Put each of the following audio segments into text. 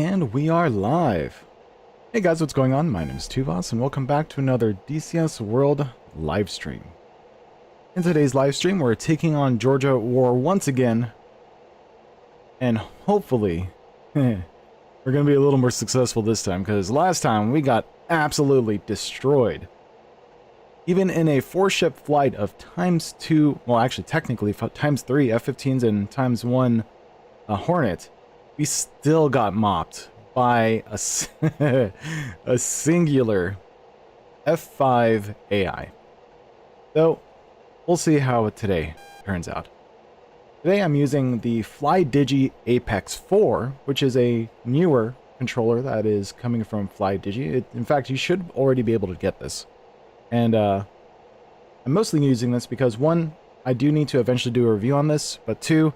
And we are live. Hey guys, what's going on? My name is Tuvos and welcome back to another DCS World live stream. In today's live stream, we're taking on Georgia War once again. And hopefully, we're going to be a little more successful this time, because last time we got absolutely destroyed. Even in a 4-ship flight of ×2, well actually technically ×3 F-15s and ×1 Hornet, we still got mopped by a singular F5 AI. So, we'll see how today turns out. Today I'm using the Flydigi Apex 4, which is a newer controller that is coming from Flydigi. In fact, you should already be able to get this. And I'm mostly using this because, one, I do need to eventually do a review on this, but two,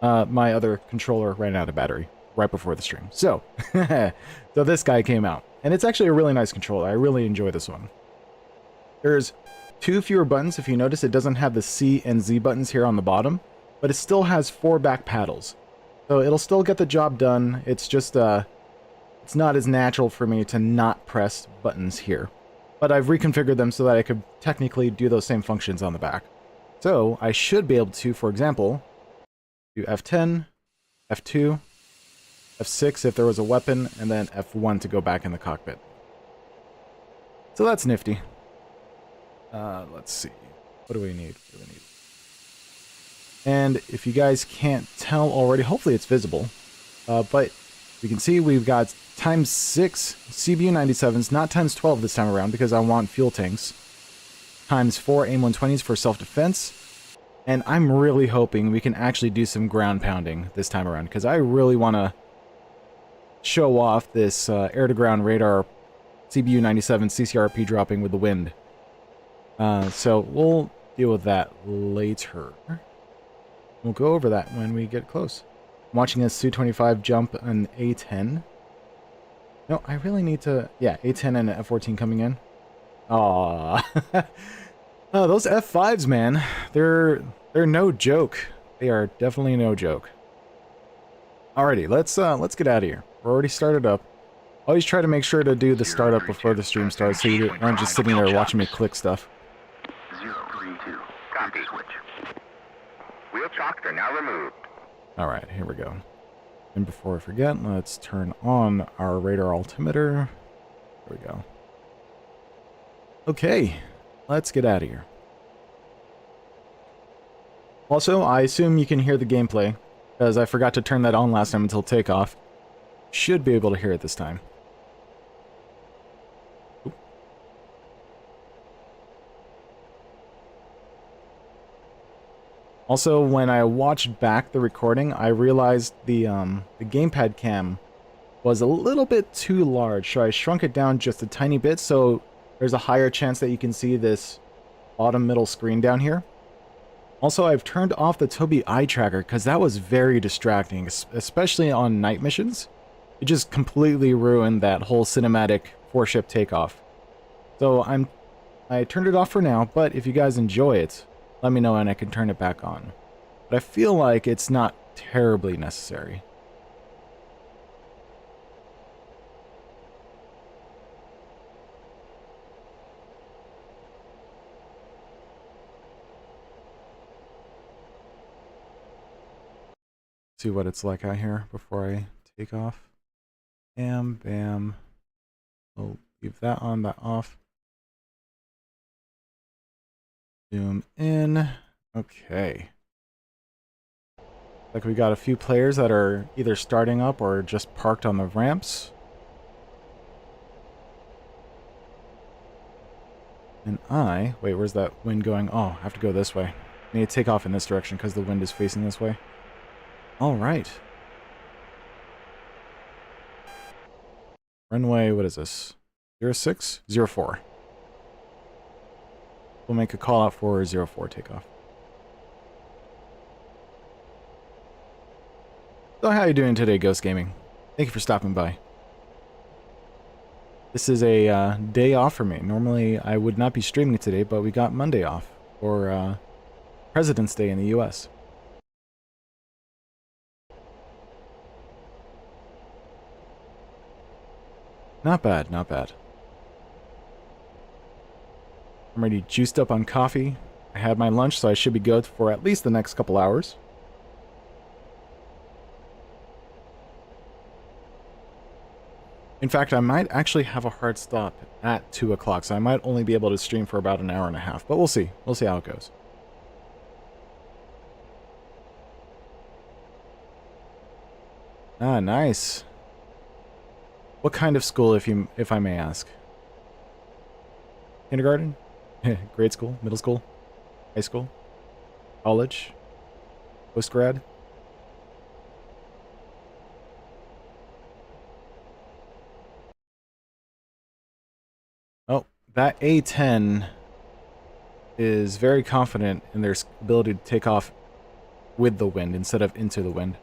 my other controller ran out of battery right before the stream. So, so this guy came out. And it's actually a really nice controller. I really enjoy this one. There's 2 fewer buttons. If you notice, it doesn't have the C and Z buttons here on the bottom, but it still has 4 back paddles. So it'll still get the job done. It's just, it's not as natural for me to not press buttons here. But I've reconfigured them so that I could technically do those same functions on the back. So I should be able to, for example, do F10, F2, F6 if there was a weapon, and then F1 to go back in the cockpit. So that's nifty. Let's see. What do we need? And if you guys can't tell already, hopefully it's visible. But you can see we've got ×6 CBU-97s, not ×12 this time around because I want fuel tanks. ×4 AIM-120s for self-defense. And I'm really hoping we can actually do some ground pounding this time around, because I really want to show off this air-to-ground radar CBU-97 CCRP dropping with the wind. So we'll deal with that later. We'll go over that when we get close. I'm watching a Su-25 jump an A-10. No, I really need to... Yeah, A-10 and an F-14 coming in. Aww. Oh, those F5s, man. They're no joke. They are definitely no joke. Alrighty, let's get out of here. We're already started up. Always try to make sure to do the startup before the stream starts, so you aren't just sitting there watching me click stuff. 032. Copy. Wheel chocks are now removed. Alright, here we go. And before I forget, let's turn on our radar altimeter. There we go. Okay, let's get out of here. Also, I assume you can hear the gameplay, because I forgot to turn that on last time until takeoff. Should be able to hear it this time. Oop. Also, when I watched back the recording, I realized the gamepad cam was a little bit too large, so I shrunk it down just a tiny bit, so there's a higher chance that you can see this bottom middle screen down here. Also, I've turned off the Tobii eye tracker because that was very distracting, especially on night missions. It just completely ruined that whole cinematic 4-ship takeoff. So I turned it off for now, but if you guys enjoy it, let me know and I can turn it back on. But I feel like it's not terribly necessary. See what it's like out here before I take off. Bam, bam. I'll leave that on, that off. Zoom in. Okay. Like we got a few players that are either starting up or just parked on the ramps. And wait, where's that wind going? Oh, I have to go this way. I need to take off in this direction because the wind is facing this way. All right. Runway, what is this? 06? 04. We'll make a call out for 04 takeoff. So how are you doing today, Ghost Gaming? Thank you for stopping by. This is a day off for me. Normally I would not be streaming today, but we got Monday off for President's Day in the US. Not bad, not bad. I'm already juiced up on coffee. I had my lunch, so I should be good for at least the next couple hours. In fact, I might actually have a hard stop at 2 o'clock, so I might only be able to stream for about an hour and a half. But we'll see. We'll see how it goes. Ah, nice. What kind of school, if I may ask? Kindergarten? Grade school? Middle school? High school? College? Postgrad? Oh, that A-10 is very confident in their ability to take off with the wind instead of into the wind.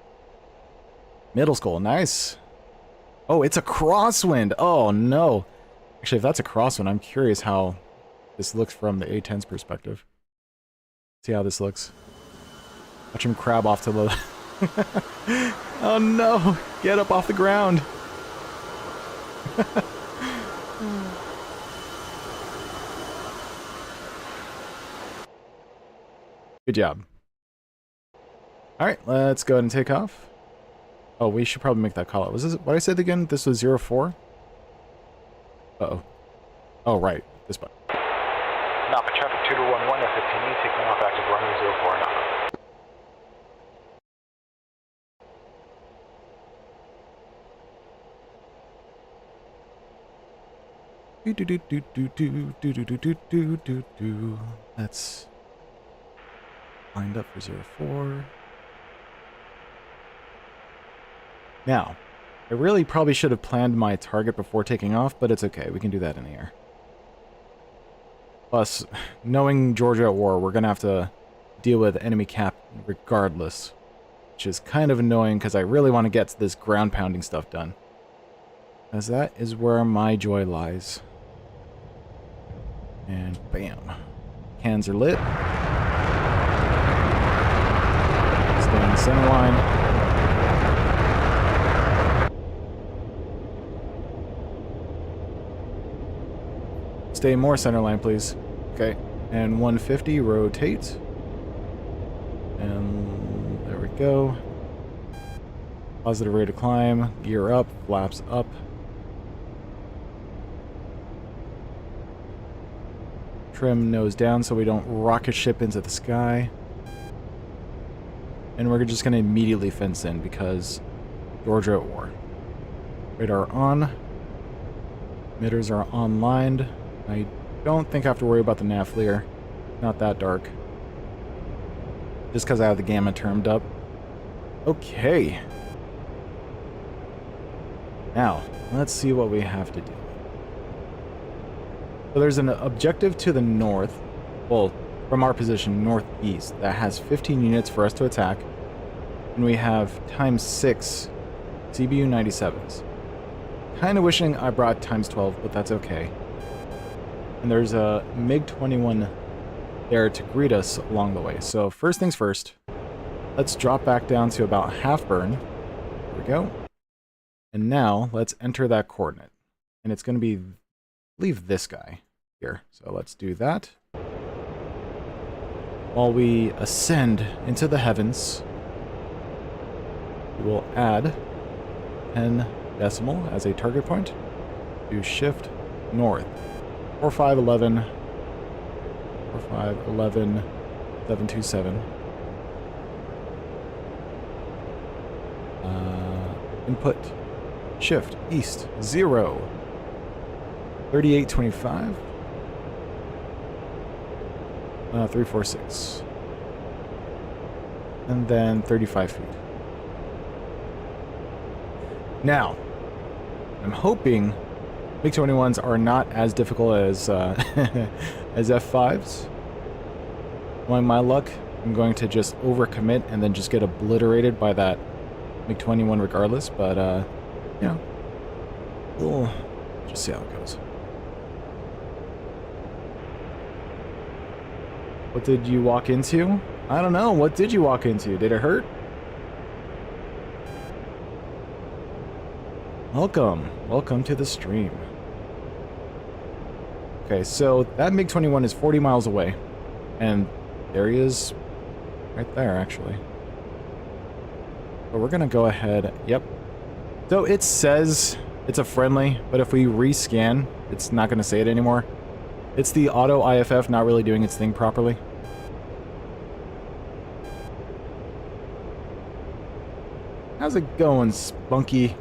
Middle school, nice. Oh, it's a crosswind. Oh, no. Actually, if that's a crosswind, I'm curious how this looks from the A-10's perspective. See how this looks. Watch him crab off to the... Oh, no. Get up off the ground. Good job. Alright, let's go ahead and take off. Oh, we should probably make that call out. Was this what I said again? This was 04? Uh-oh. Oh, right. This button. Napa traffic 2211 F-15E taking off active runway 04 Napa. That's lined up for 04. Now, I really probably should have planned my target before taking off, but it's okay. We can do that in the air. Plus, knowing Georgia at war, we're going to have to deal with enemy cap regardless, which is kind of annoying because I really want to get this ground pounding stuff done. As that is where my joy lies. And bam. Cans are lit. Stay in the center line. Stay more center line, please. Okay. And 150, rotate. And there we go. Positive rate of climb. Gear up, flaps up. Trim nose down so we don't rocket ship into the sky. And we're just going to immediately fence in because Georgia at war. Radar on. Emitters are online. I don't think I have to worry about the nav flare. Not that dark. Just because I have the gamma termed up. Okay. Now, let's see what we have to do. So there's an objective to the north, well, from our position, northeast, that has 15 units for us to attack. And we have ×6 CBU 97s. Kind of wishing I brought ×12, but that's okay. And there's a MiG-21 there to greet us along the way. So first things first, let's drop back down to about half burn. There we go. And now let's enter that coordinate. And it's going to be, I believe, this guy here. So let's do that. While we ascend into the heavens, we will add 10 decimal as a target point. Do shift north. 4511, 4511, 727. Input, shift, east, 0, 3825, 346, and then 35 feet. Now, I'm hoping MiG-21s are not as difficult as as F-5s. Knowing my luck, I'm going to just overcommit and then just get obliterated by that MiG-21 regardless, but, you know, we'll just see how it goes. What did you walk into? I don't know. What did you walk into? Did it hurt? Welcome to the stream. Okay, so that MiG-21 is 40 miles away. And there he is right there, actually. But we're gonna go ahead, yep. So it says it's a friendly, but if we rescan, it's not gonna say it anymore. It's the auto IFF not really doing its thing properly. How's it going, Spunky?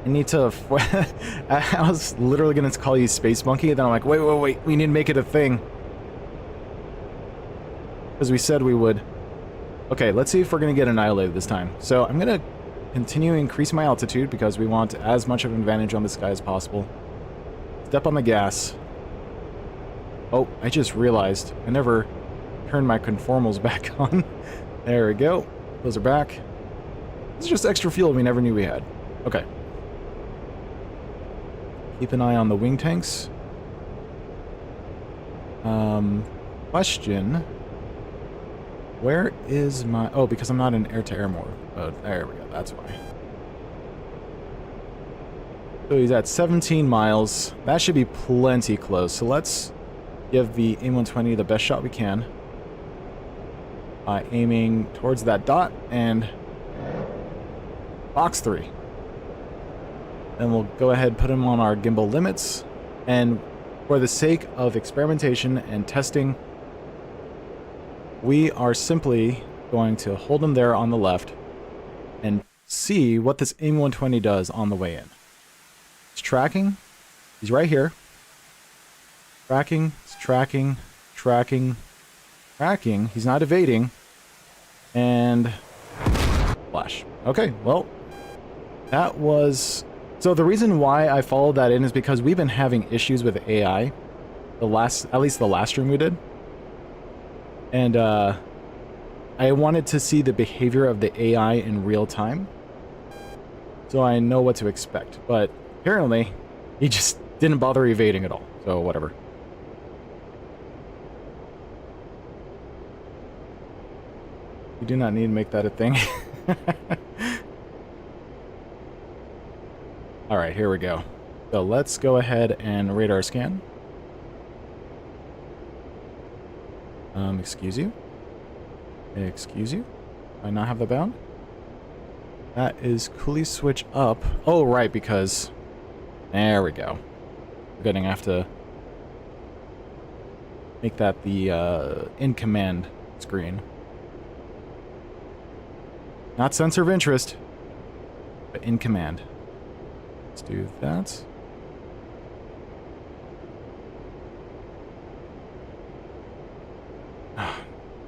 I need to... I was literally going to call you Space Monkey, and then I'm like, wait, we need to make it a thing. Because we said we would. Okay, let's see if we're going to get annihilated this time. So I'm going to continue increasing my altitude, because we want as much of an advantage on the sky as possible. Step on the gas. Oh, I just realized I never turned my conformals back on. There we go. Those are back. It's just extra fuel we never knew we had. Okay. Keep an eye on the wing tanks. Question. Where is my... Oh, because I'm not in air-to-air mode. Oh, there we go. That's why. So he's at 17 miles. That should be plenty close. So let's give the AIM-120 the best shot we can by aiming towards that dot and box 3. Then we'll go ahead and put him on our gimbal limits, and for the sake of experimentation and testing, we are simply going to hold him there on the left and see what this AIM-120 does on the way in. It's tracking. He's right here. Tracking. It's tracking. Tracking. Tracking. He's not evading. And... flash. Okay, well, that was... So the reason why I followed that in is because we've been having issues with AI. At least the last stream we did. And, I wanted to see the behavior of the AI in real time, so I know what to expect. But apparently, he just didn't bother evading at all. So whatever. You do not need to make that a thing. All right, here we go. So let's go ahead and radar scan. Excuse you. Excuse you? Do I not have the bound? That is coolie switch up. Oh, right, because... There we go. We're gonna have to make that the in command screen. Not sensor of interest, but in command. Let's do that.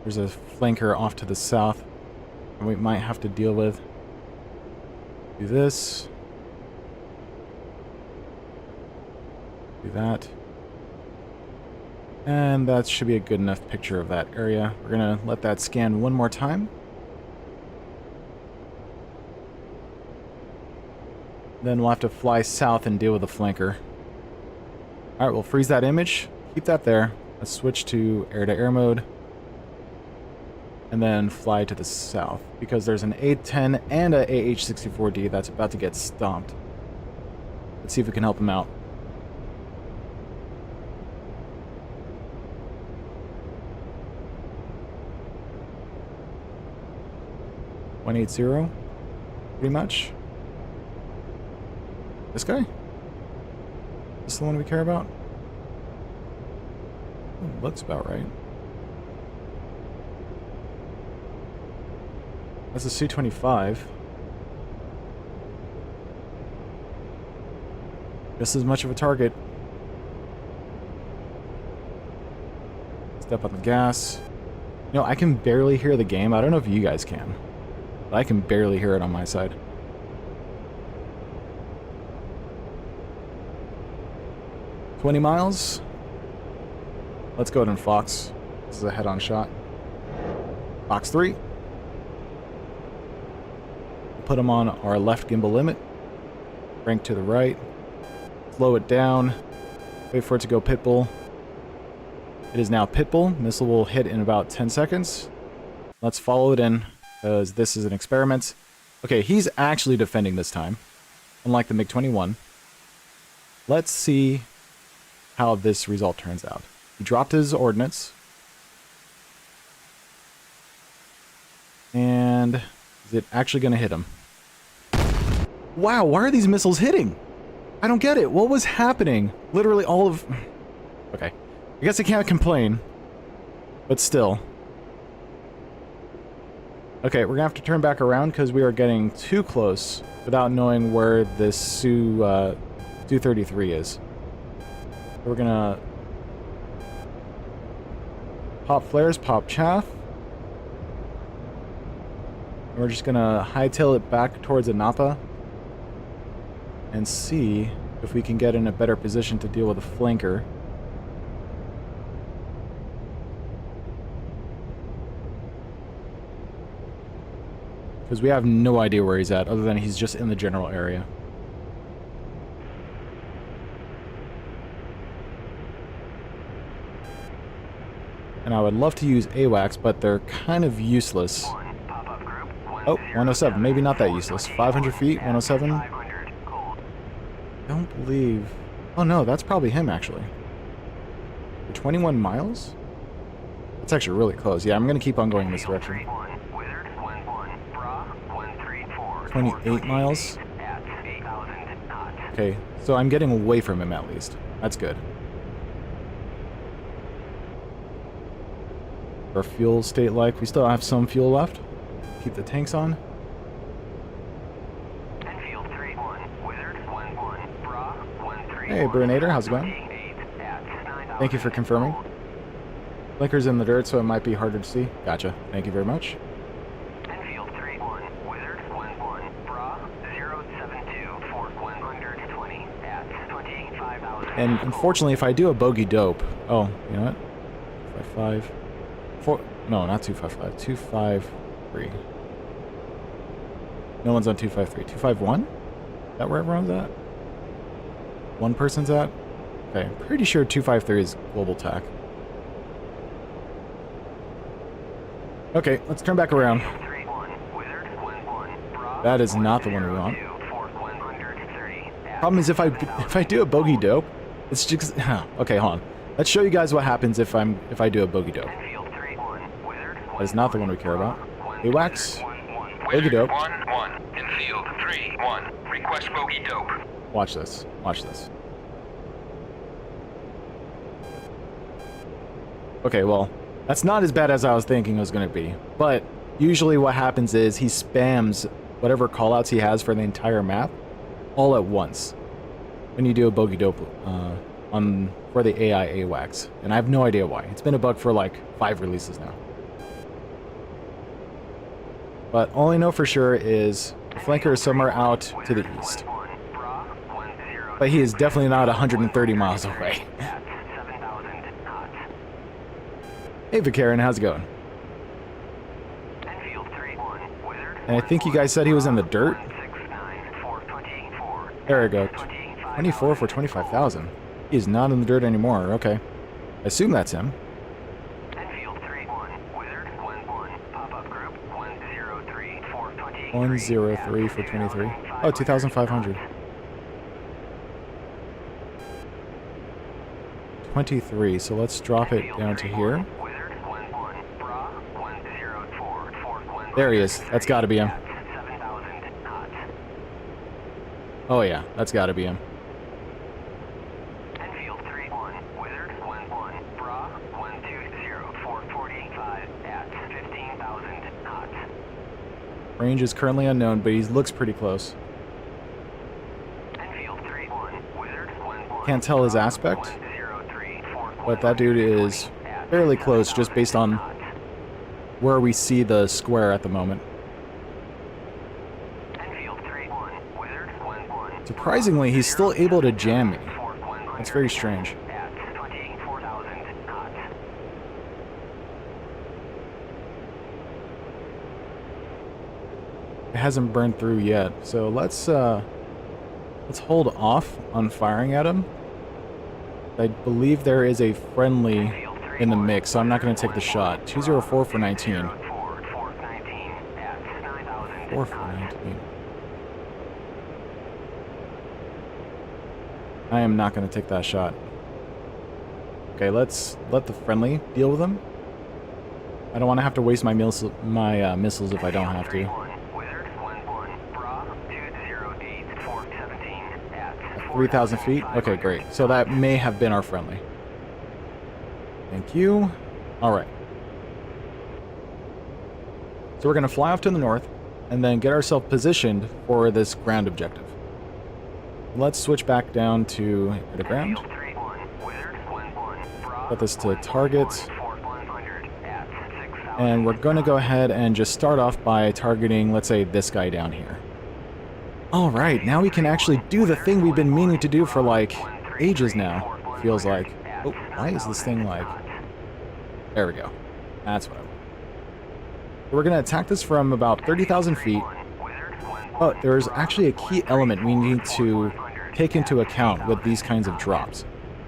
There's a flanker off to the south and we might have to deal with. Do this. Do that. And that should be a good enough picture of that area. We're gonna let that scan one more time. Then we'll have to fly south and deal with the flanker. Alright, we'll freeze that image. Keep that there. Let's switch to air-to-air mode. And then fly to the south, because there's an A-10 and a AH-64D that's about to get stomped. Let's see if we can help him out. .180, pretty much. This guy? This the one we care about? Oh, looks about right. That's a C-25. Just as much of a target. Step on the gas. You know, I can barely hear the game. I don't know if you guys can. But I can barely hear it on my side. $20 miles. Let's go ahead and Fox. This is a head-on shot. Fox 3. Put them on our left gimbal limit. Crank to the right. Slow it down. Wait for it to go pitbull. It is now pitbull. Missile will hit in about 10 seconds. Let's follow it in, because this is an experiment. Okay, he's actually defending this time, unlike the MiG-21. Let's see how this result turns out. He dropped his ordnance. And is it actually going to hit him? Wow, why are these missiles hitting? I don't get it. What was happening? Literally all of... Okay. I guess I can't complain. But still. Okay, we're going to have to turn back around because we are getting too close without knowing where this Su-33 is. We're going to pop flares, pop chaff. And we're just going to hightail it back towards Anapa and see if we can get in a better position to deal with a flanker. Because we have no idea where he's at, other than he's just in the general area. And I would love to use AWACS, but they're kind of useless. Oh, 107. Maybe not that useless. 500 feet, 107. I don't believe... Oh no, that's probably him, actually. 21 miles? That's actually really close. Yeah, I'm going to keep on going in this direction. 28 miles? Okay, so I'm getting away from him at least. That's good. Our fuel state like. We still have some fuel left. Keep the tanks on. Hey, Brunator, how's it going? Thank you for confirming. Blinker's in the dirt, so it might be harder to see. Gotcha. Thank you very much. And unfortunately, if I do a bogey dope... Oh, you know what? 255... 4... No, not 255. 253. No one's on 253. 251? Is that where everyone's at? One person's at? Okay, I'm pretty sure 253 is global tack. Okay, let's turn back around. That is not the one we want. Problem is, if I do a bogey dope, it's just... Okay, hold on. Let's show you guys what happens if I do a bogey dope. That is not the one we care about. AWACS. Bogey dope. 1-1. Infield 3-1. Request bogey dope. Watch this. Watch this. Okay, well, that's not as bad as I was thinking it was going to be. But usually what happens is he spams whatever callouts he has for the entire map all at once when you do a bogey dope for the AI AWACS. And I have no idea why. It's been a bug for like 5 releases now. But all I know for sure is the flanker is somewhere out to the east. But he is definitely not 130 miles away. Hey Vicarian, how's it going? And I think you guys said he was in the dirt? There we go. 24 for 25,000. He is not in the dirt anymore. Okay. I assume that's him. 103 for 23. Oh, 2,500. 23, so let's drop it down to here. There he is. That's gotta be him. Oh yeah, that's gotta be him. Range is currently unknown, but he looks pretty close. Can't tell his aspect, but that dude is fairly close just based on where we see the square at the moment. Surprisingly, he's still able to jam me. That's very strange. It hasn't burned through yet, so let's hold off on firing at him. I believe there is a friendly in the mix, so I'm not going to take the shot. 204 for 19. or 419. I am not going to take that shot. Okay, let's let the friendly deal with them. I don't want to have to waste my missiles if I don't have to. 3,000 feet? Okay, great. So that may have been our friendly. Thank you. Alright. So we're going to fly off to the north and then get ourselves positioned for this ground objective. Let's switch back down to the ground. Set this to target. And we're going to go ahead and just start off by targeting, let's say, this guy down here. Alright, now we can actually do the thing we've been meaning to do for, like, ages now, feels like. Oh, why is this thing, like... There we go. That's what I want. We're going to attack this from about 30,000 feet. But there's actually a key element we need to take into account with these kinds of drops.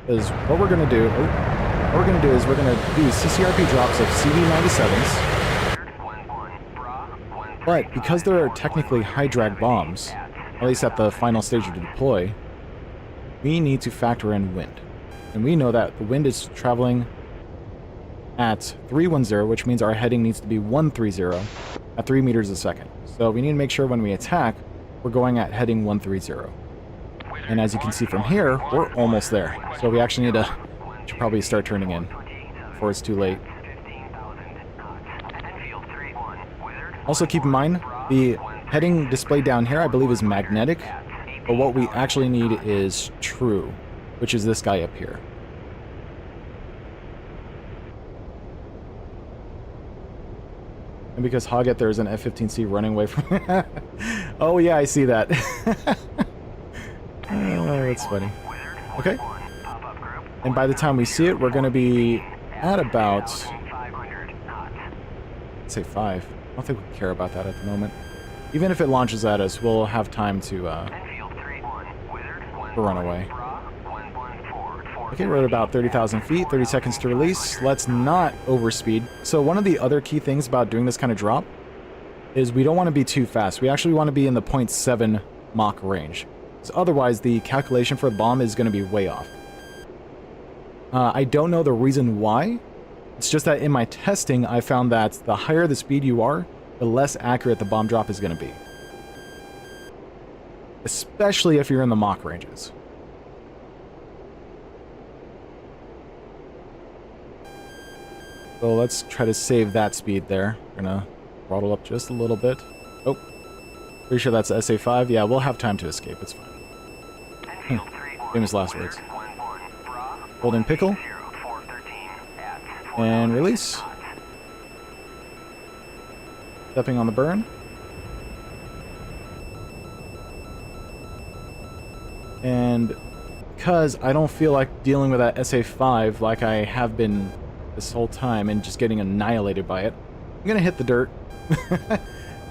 Because what we're going to do... What we're going to do is we're going to do CCRP drops of CV-97s. But because there are technically high-drag bombs, at least at the final stage of the deploy, we need to factor in wind. And we know that the wind is traveling at 310, which means our heading needs to be 130 at 3 meters a second. So we need to make sure when we attack, we're going at heading 130. And as you can see from here, we're almost there. So we actually need to should probably start turning in before it's too late. Also keep in mind, the heading displayed down here I believe is magnetic, but what we actually need is true, which is this guy up here. And because Hoggett, there's an F-15C running away from... Oh yeah, I see that. Oh, that's funny. Okay. And by the time we see it, we're going to be at about... Let's say 5. I don't think we care about that at the moment. Even if it launches at us, we'll have time to run away. Okay, we're at about 30,000 feet, 30 seconds to release. Let's not overspeed. So one of the other key things about doing this kind of drop is we don't want to be too fast. We actually want to be in the 0.7 Mach range. So otherwise, the calculation for the bomb is going to be way off. I don't know the reason why. It's just that in my testing, I found that the higher the speed you are, the less accurate the bomb drop is going to be. Especially if you're in the Mach ranges. So let's try to save that speed there. We're going to throttle up just a little bit. Oh, pretty sure that's SA5. Yeah, we'll have time to escape. It's fine. Famous last words. Holding pickle. And release. Stepping on the burn. And because I don't feel like dealing with that SA5 like I have been this whole time and just getting annihilated by it, I'm gonna hit the dirt.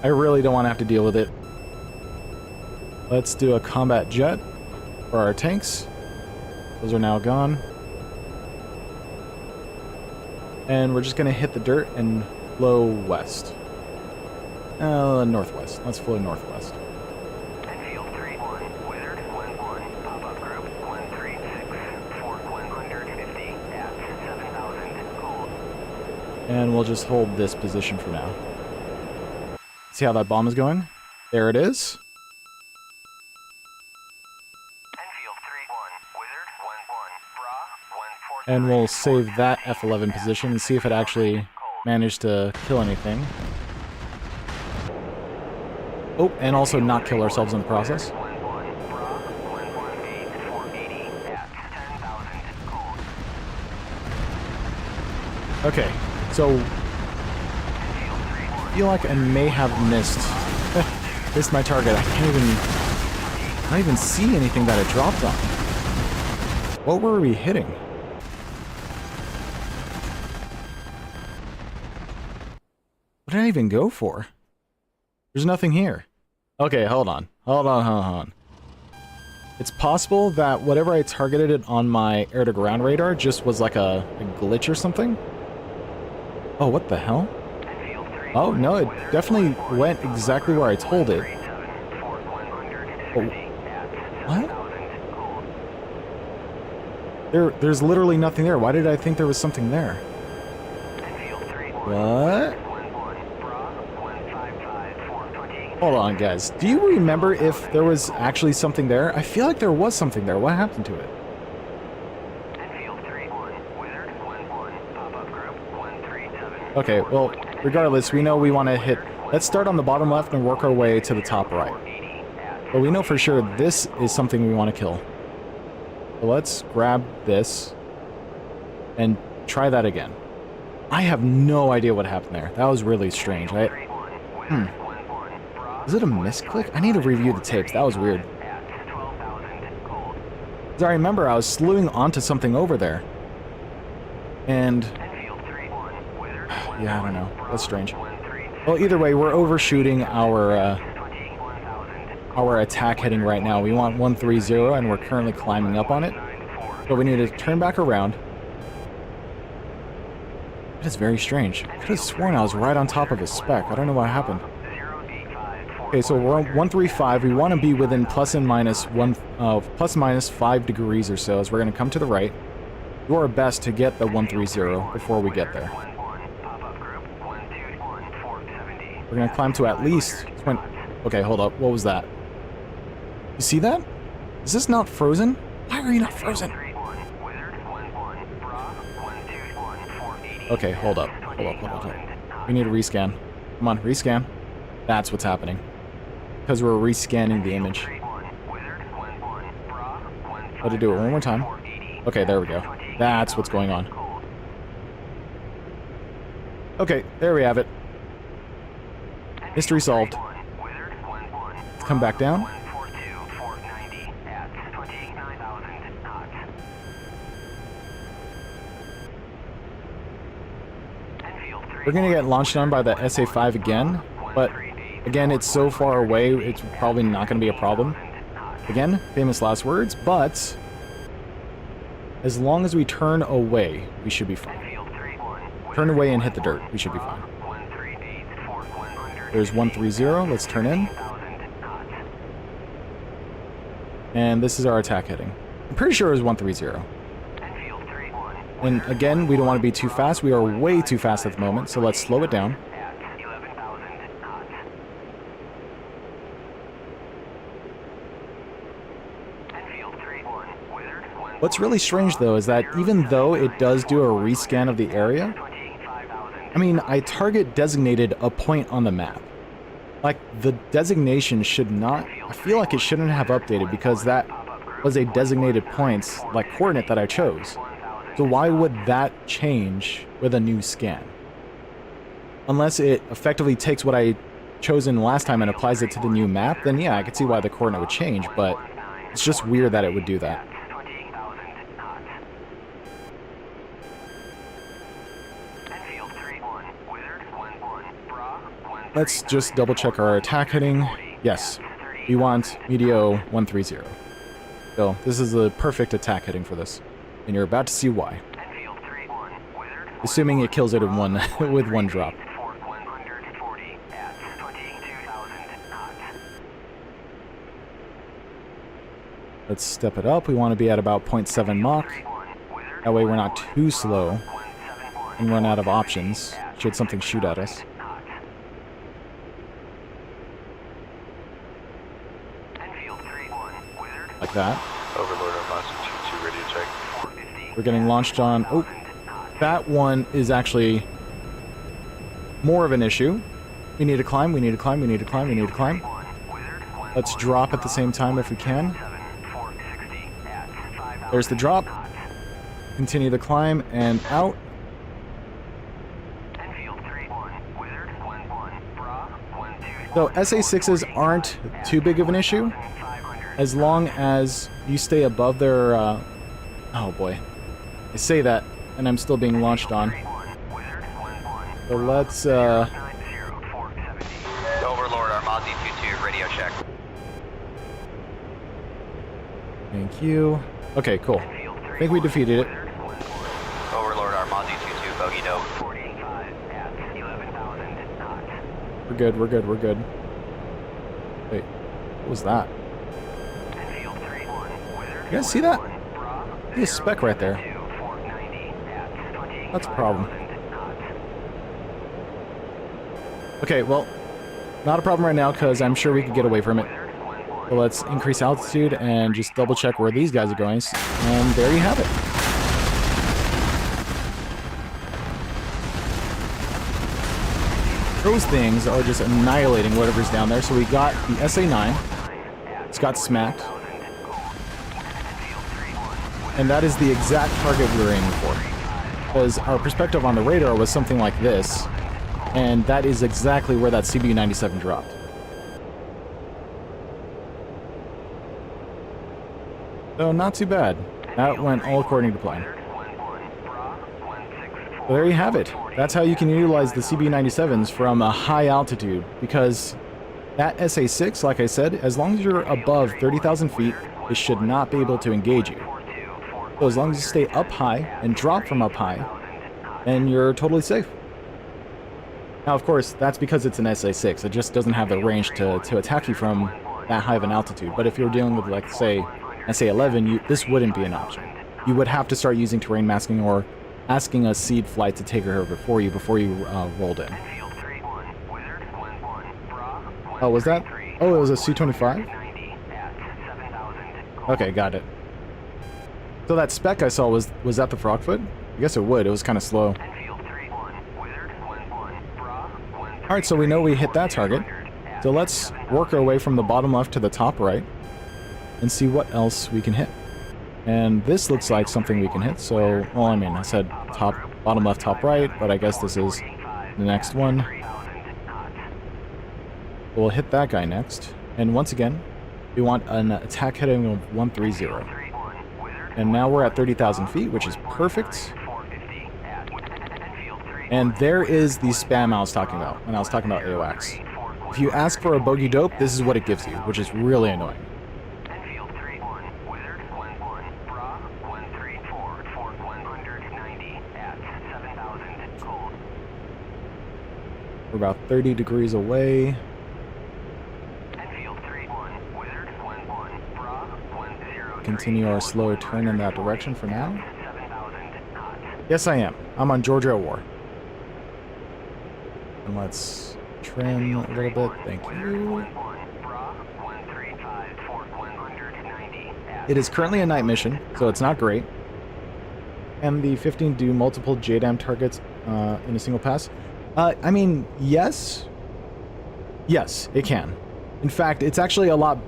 I really don't want to have to deal with it. Let's do a combat jet for our tanks. Those are now gone. And we're just gonna hit the dirt and flow west. Northwest. Let's flow northwest. And we'll just hold this position for now. See how that bomb is going? There it is. And we'll save that F-11 position and see if it actually managed to kill anything. Oh, and also not kill ourselves in the process. Okay, so I feel like I may have missed my target. I don't even see anything that it dropped on. What were we hitting? What did I even go for? There's nothing here. Okay, hold on. Hold on. It's possible that whatever I targeted it on my air-to-ground radar just was like a glitch or something? Oh, what the hell? Oh, no, it definitely went exactly where I told it. Oh, what? There's literally nothing there. Why did I think there was something there? What? Hold on, guys. Do you remember if there was actually something there? I feel like there was something there. What happened to it? Okay, well, regardless, we know we want to hit... Let's start on the bottom left and work our way to the top right. But we know for sure this is something we want to kill. So let's grab this and try that again. I have no idea what happened there. That was really strange. Is it a misclick? I need to review the tapes. That was weird. As I remember, I was slewing onto something over there. And... yeah, I don't know. That's strange. Well, either way, we're overshooting our attack heading right now. We want 130, and we're currently climbing up on it. But we need to turn back around. That is very strange. I could have sworn I was right on top of a speck. I don't know what happened. Okay, so we're on 135. We want to be within plus and minus 5 degrees or so, as we're going to come to the right. Do our best to get the 130 before we get there. We're going to climb to at least 20... Okay, hold up. What was that? You see that? Is this not frozen? Why are you not frozen? Okay, hold up. Hold up. We need to rescan. Come on, rescan. That's what's happening. Because we're rescanning the image. How to do it one more time. Okay, there we go. That's what's going on. Okay, there we have it. Mystery solved. Let's come back down. We're gonna get launched on by the SA-5 again, but again, it's so far away, it's probably not gonna be a problem. Again, famous last words, but as long as we turn away, we should be fine. Turn away and hit the dirt, we should be fine. There's 130, let's turn in. And this is our attack heading. I'm pretty sure it was 130. And again, we don't want to be too fast. We are way too fast at the moment, so let's slow it down. What's really strange, though, is that even though it does do a rescan of the area, I mean, I target designated a point on the map. Like, the designation should not... I feel like it shouldn't have updated because that was a designated point, like, coordinate that I chose. So why would that change with a new scan? Unless it effectively takes what I chosen last time and applies it to the new map, then yeah, I could see why the coordinate would change, but it's just weird that it would do that. Let's just double check our attack heading. Yes, we want Medio 130. So this is the perfect attack heading for this. And you're about to see why. Assuming it kills it in one with one drop. Let's step it up. We want to be at about 0.7 Mach. That way we're not too slow and run out of options should something shoot at us. Like that. Overlord on Master 2-2, radio check. We're getting launched on... Oh, that one is actually more of an issue. We need to climb, we need to climb, we need to climb, we need to climb. Let's drop at the same time if we can. There's the drop. Continue the climb and out. So SA-6s aren't too big of an issue, as long as you stay above their... oh boy. I say that, and I'm still being launched on. So let's... Overlord, Armazzi 2-2, radio check. Thank you. Okay, cool. I think we defeated it. Overlord, Armazzi 2-2, bogey note. We're good, we're good, we're good. Wait, what was that? You guys see that? See a speck right there. That's a problem. Okay, well, not a problem right now because I'm sure we could get away from it. So let's increase altitude and just double check where these guys are going. And there you have it. Those things are just annihilating whatever's down there. So we got the SA-9. It's got smacked. And that is the exact target we were aiming for. Because our perspective on the radar was something like this. And that is exactly where that CB-97 dropped. So not too bad. That went all according to plan. So there you have it. That's how you can utilize the CB-97s from a high altitude, because that SA-6, like I said, as long as you're above 30,000 feet, it should not be able to engage you. So as long as you stay up high and drop from up high, then you're totally safe. Now, of course, that's because it's an SA-6. It just doesn't have the range to attack you from that high of an altitude. But if you're dealing with, like, say, SA-11, this wouldn't be an option. You would have to start using terrain masking or asking a seed flight to take her before you rolled in. Oh, was that? Oh, it was a C-25? Okay, got it. So that speck I saw, was that the Frogfoot? I guess it would. It was kind of slow. Alright, so we know we hit that target. So let's work our way from the bottom left to the top right and see what else we can hit. And this looks like something we can hit, so, well, I mean, I said bottom left, top right, but I guess this is the next one. We'll hit that guy next. And once again, we want an attack heading of 130. And now we're at 30,000 feet, which is perfect. And there is the spam I was talking about when I was talking about AWACS. If you ask for a bogey dope, this is what it gives you, which is really annoying. We're about 30 degrees away. Continue our slow turn in that direction for now. Yes, I am. I'm on Georgia at war. And let's trim a little bit. Thank you. It is currently a night mission, so it's not great. Can the 15 do multiple JDAM targets in a single pass? I mean, yes. Yes, it can. In fact, it's actually a lot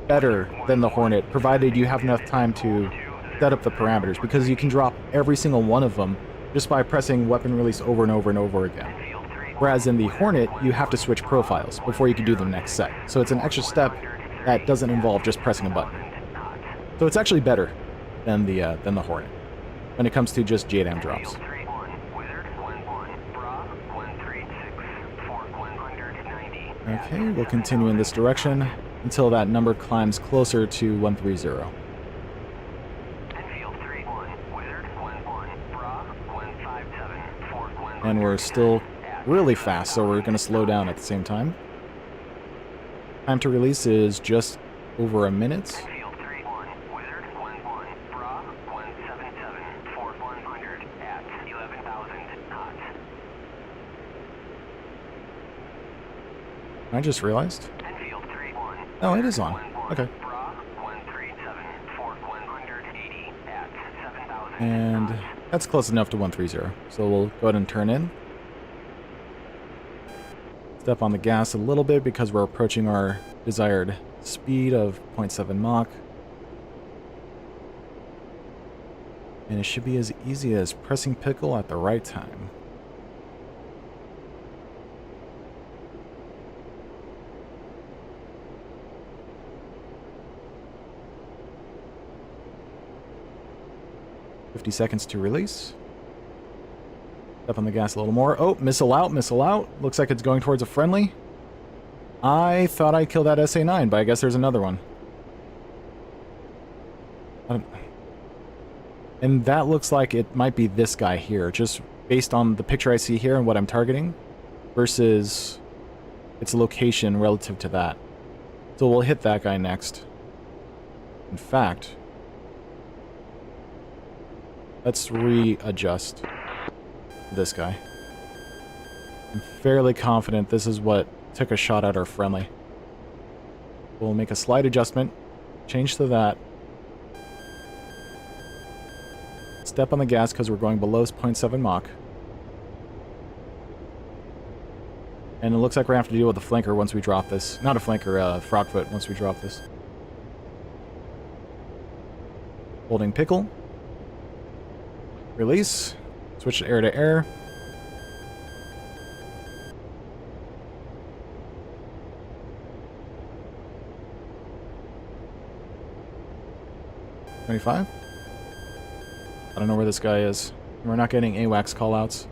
better than the Hornet, provided you have enough time to set up the parameters, because you can drop every single one of them just by pressing weapon release over and over and over again. Whereas in the Hornet, you have to switch profiles before you can do the next set. So it's an extra step that doesn't involve just pressing a button. So it's actually better than the Hornet when it comes to just JDAM drops. Okay, we'll continue in this direction until that number climbs closer to 130. And we're still really fast, so we're going to slow down at the same time. Time to release is just over a minute. I just realized. Oh, it is on. Okay. And that's close enough to 130. So we'll go ahead and turn in. Step on the gas a little bit because we're approaching our desired speed of 0.7 Mach. And it should be as easy as pressing pickle at the right time. Seconds to release. Step on the gas a little more. Oh, missile out, missile out. Looks like it's going towards a friendly. I thought I killed that SA-9, but I guess there's another one. And that looks like it might be this guy here, just based on the picture I see here and what I'm targeting, versus its location relative to that. So we'll hit that guy next. In fact, let's readjust this guy. I'm fairly confident this is what took a shot at our friendly. We'll make a slight adjustment, change to that. Step on the gas because we're going below 0.7 Mach. And it looks like we're going to have to deal with a flanker once we drop this. Not a flanker, frog foot once we drop this. Holding pickle. Release. Switch to air. 25. I don't know where this guy is. We're not getting AWACS callouts.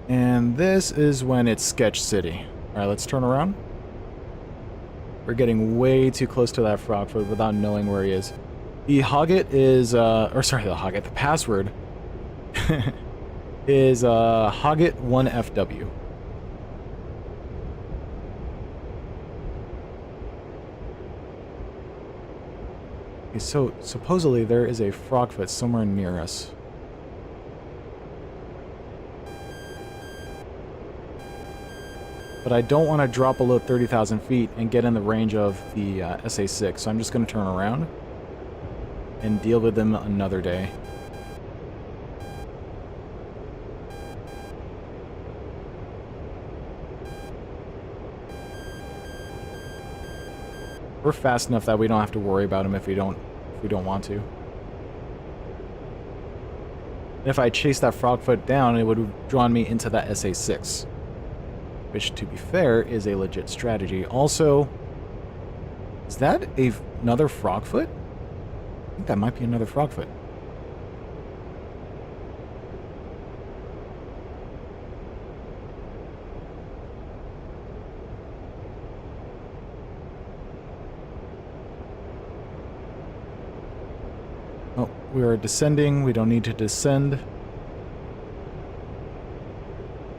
And this is when it's Sketch City. Alright, let's turn around. We're getting way too close to that frogfoot without knowing where he is. The Hogget is, the password is Hogget1FW. Okay, so supposedly there is a frogfoot somewhere near us. But I don't want to drop below 30,000 feet and get in the range of the SA-6, so I'm just going to turn around and deal with them another day. We're fast enough that we don't have to worry about them if we don't want to. And if I chase that frogfoot down, it would have drawn me into that SA-6. Which, to be fair, is a legit strategy. Also, is that another frogfoot? I think that might be another frogfoot. Oh, we are descending. We don't need to descend.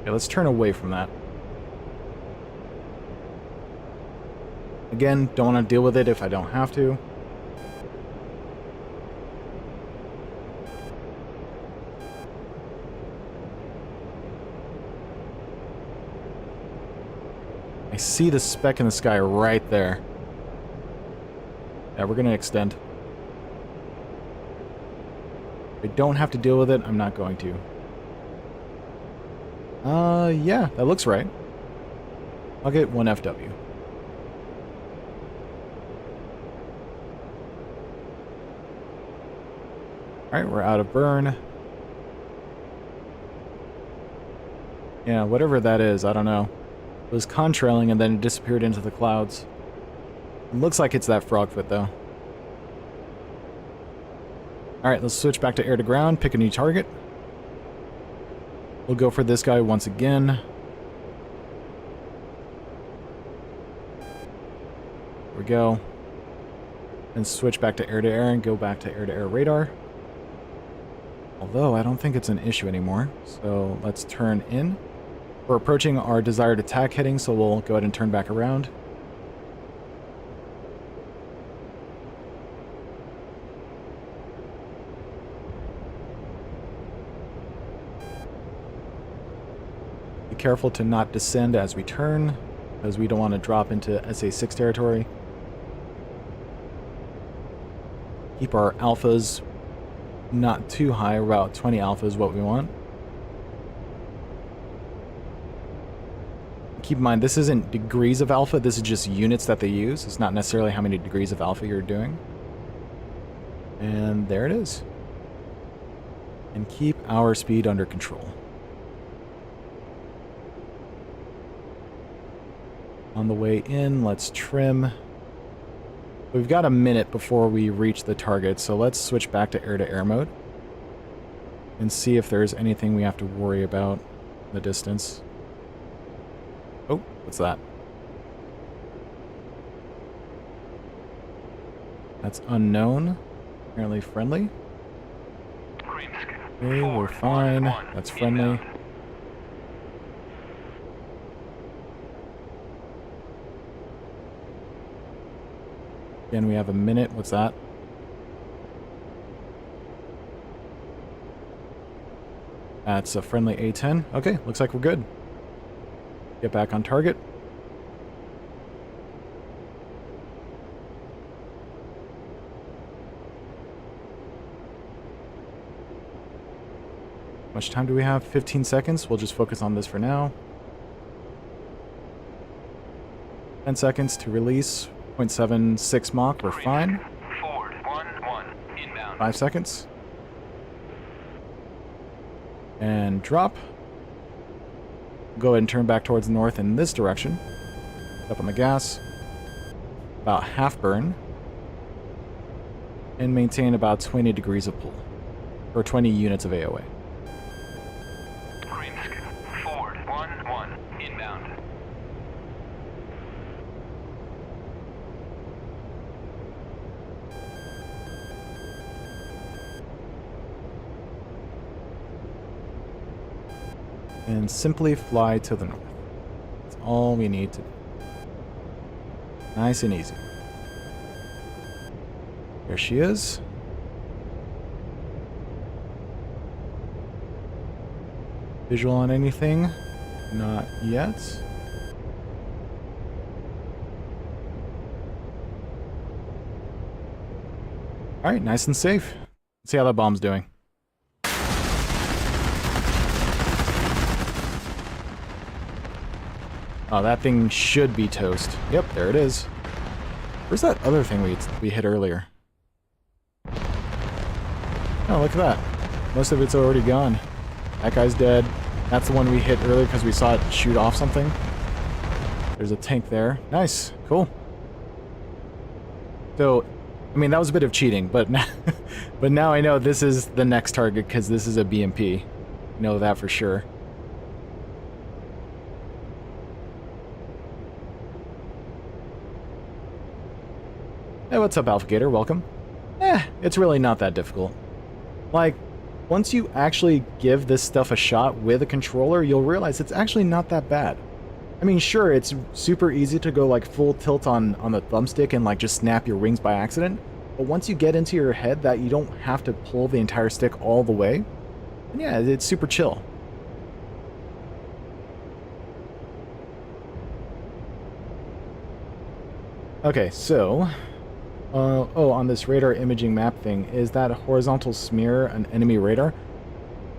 Okay, let's turn away from that. Again, don't want to deal with it if I don't have to. I see the speck in the sky right there. Yeah, we're going to extend. If I don't have to deal with it, I'm not going to. Yeah, that looks right. I'll get 1FW. Alright, we're out of burn. Yeah, whatever that is, I don't know. It was contrailing and then it disappeared into the clouds. It looks like it's that frogfoot, though. Alright, let's switch back to air to ground, pick a new target. We'll go for this guy once again. There we go. And switch back to air and go back to air radar. Although, I don't think it's an issue anymore. So, let's turn in. We're approaching our desired attack heading, so we'll go ahead and turn back around. Be careful to not descend as we turn, because we don't want to drop into SA-6 territory. Keep our alphas not too high, about 20 alpha is what we want. Keep in mind, this isn't degrees of alpha, this is just units that they use. It's not necessarily how many degrees of alpha you're doing. And there it is. And keep our speed under control. On the way in, let's trim. We've got a minute before we reach the target, so let's switch back to air mode and see if there's anything we have to worry about in the distance. Oh, What's that? That's unknown. Apparently friendly. Okay, we're fine. That's friendly. Again, we have a minute. What's that? That's a friendly A-10. Okay, looks like we're good. Get back on target. How much time do we have? 15 seconds. We'll just focus on this for now. 10 seconds to release. 0.76 Mach. We're fine. Forward, 1-1, inbound. 5 seconds. And drop. Go ahead and turn back towards the north in this direction. Up on the gas. About half burn. And maintain about 20 degrees of pull. Or 20 units of AOA. Forward, 1-1, inbound. And simply fly to the north. That's all we need to do. Nice and easy. There she is. Visual on anything? Not yet. Alright, nice and safe. Let's see how that bomb's doing. Oh, that thing should be toast. Yep, there it is. Where's that other thing we hit earlier? Oh, look at that. Most of it's already gone. That guy's dead. That's the one we hit earlier because we saw it shoot off something. There's a tank there. Nice. Cool. So, I mean, that was a bit of cheating, but now, but now I know this is the next target because this is a BMP. I know that for sure. Hey, what's up, Alpha Gator? Welcome. It's really not that difficult. Like, once you actually give this stuff a shot with a controller, you'll realize it's actually not that bad. I mean, sure, it's super easy to go like full tilt on the thumbstick and like just snap your wings by accident, but once you get into your head that you don't have to pull the entire stick all the way, then yeah, it's super chill. Okay, so... oh, on this radar imaging map thing, is that horizontal smear an enemy radar?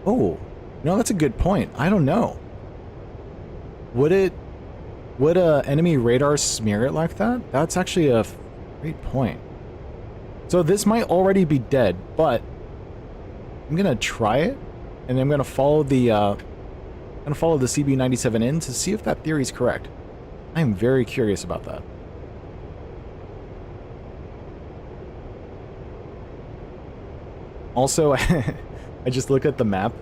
Oh, no, that's a good point. I don't know. Would a enemy radar smear it like that? That's actually a great point. So this might already be dead, but I'm gonna try it, and I'm gonna follow the CB97 in to see if that theory is correct. I am very curious about that. Also, I just looked at the map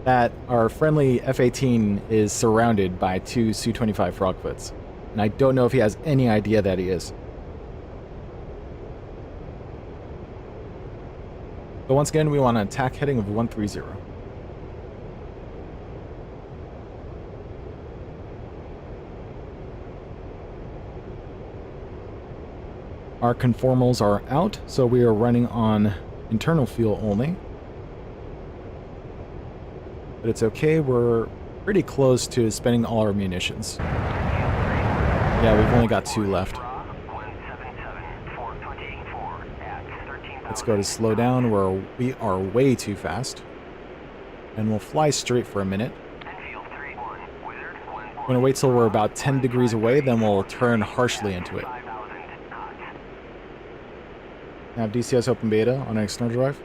that our friendly F-18 is surrounded by two Su-25 Frogfoots, and I don't know if he has any idea that he is. But once again, we want an attack heading of 130. Our conformals are out, so we are running on internal fuel only. But it's okay, we're pretty close to spending all our munitions. Yeah, we've only got 2 left. Let's go to slow down where we are way too fast. And we'll fly straight for a minute. We're gonna wait till we're about 10 degrees away, then we'll turn harshly into it. Have DCS open beta on an external drive?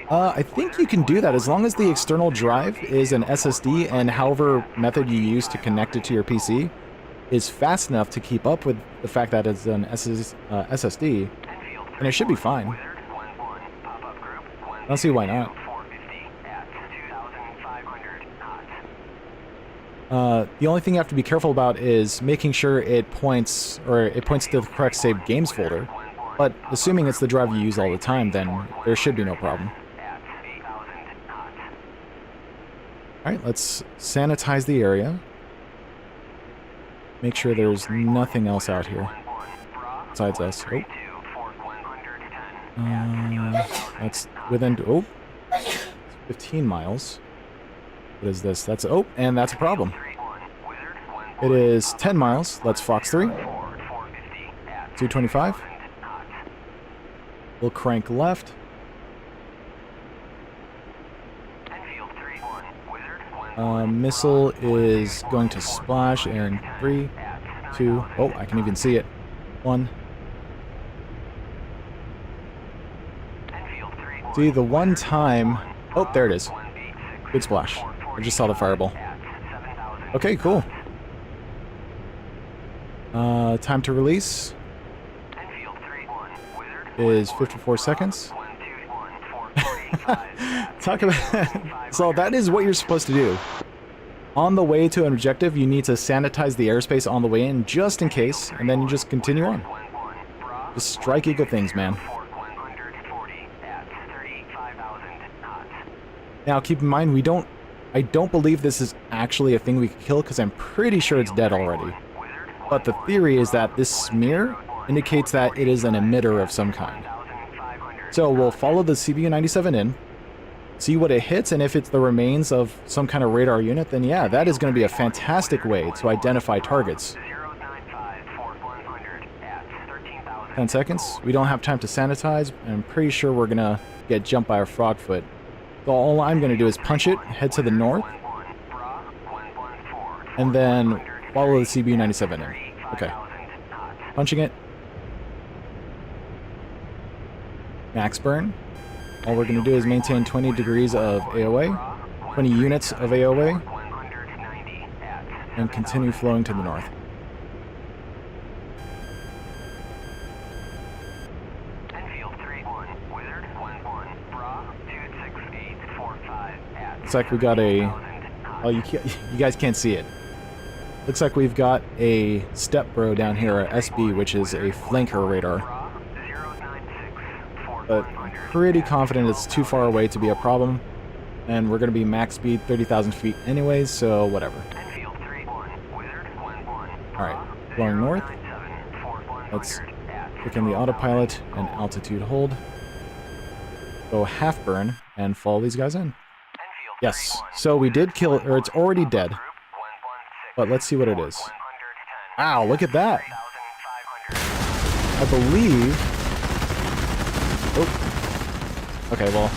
I think you can do that as long as the external drive is an SSD and however method you use to connect it to your PC is fast enough to keep up with the fact that it's an SSD, and it should be fine. I don't see why not. The only thing you have to be careful about is making sure it points to the correct saved games folder. But assuming it's the drive you use all the time, then there should be no problem. Alright, let's sanitize the area. Make sure there's nothing else out here besides us. Oh. That's within... Oh. 15 miles. What is this? That's... Oh, and that's a problem. It is 10 miles. Let's Fox 3. 225. We'll crank left. Missile is going to splash in 3, 2... Oh, I can even see it. 1. See, the one time... Oh, there it is. Good splash. I just saw the fireball. Okay, cool. Time to release is 54 seconds. Talk about... So that is what you're supposed to do. On the way to an objective, you need to sanitize the airspace on the way in, just in case, and then you just continue on. Just strike eagle things, man. Now, keep in mind, I don't believe this is actually a thing we can kill, because I'm pretty sure it's dead already. But the theory is that this smear indicates that it is an emitter of some kind. So we'll follow the CBU-97 in, see what it hits, and if it's the remains of some kind of radar unit, then yeah, that is going to be a fantastic way to identify targets. 10 seconds. We don't have time to sanitize, and I'm pretty sure we're going to get jumped by a frogfoot. So all I'm going to do is punch it, head to the north, and then follow the CBU-97 in. Okay. Punching it. Max burn. All we're going to do is maintain 20 degrees of AOA, 20 units of AOA, and continue flowing to the north. Looks like we got a... Oh, you guys can't see it. Looks like we've got a step bro down here at SB, which is a flanker radar. But I'm pretty confident it's too far away to be a problem. And we're going to be max speed 30,000 feet anyways, so whatever. Alright, going north. Let's click in the autopilot and altitude hold. Go half burn and follow these guys in. Yes, so we did kill it, or it's already dead. But let's see what it is. Wow, look at that! I believe... Oh. Okay, well,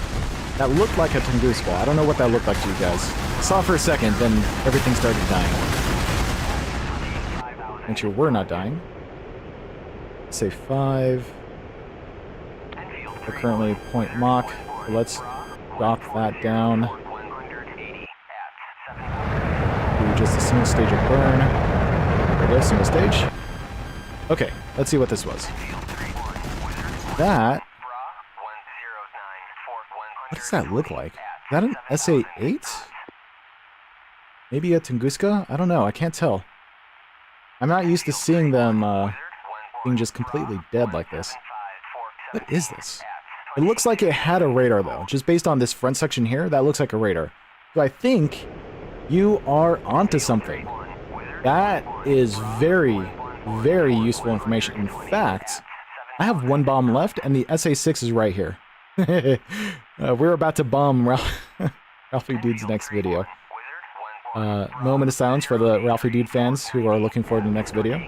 that looked like a Tunguska. I don't know what that looked like to you guys. I saw it for a second, then everything started dying. Make sure we're not dying. Say 5. We're currently point Mach, so let's dock that down. Just a single stage of burn. There it is, single stage. Okay, let's see what this was. That... What does that look like? Is that an SA-8? Maybe a Tunguska? I don't know, I can't tell. I'm not used to seeing them being just completely dead like this. What is this? It looks like it had a radar though. Just based on this front section here, that looks like a radar. So I think... You are onto something. That is very, very useful information. In fact, I have one bomb left, and the SA-6 is right here. We're about to bomb Ralphie Dude's next video. Moment of silence for the Ralphie Dude fans who are looking forward to the next video.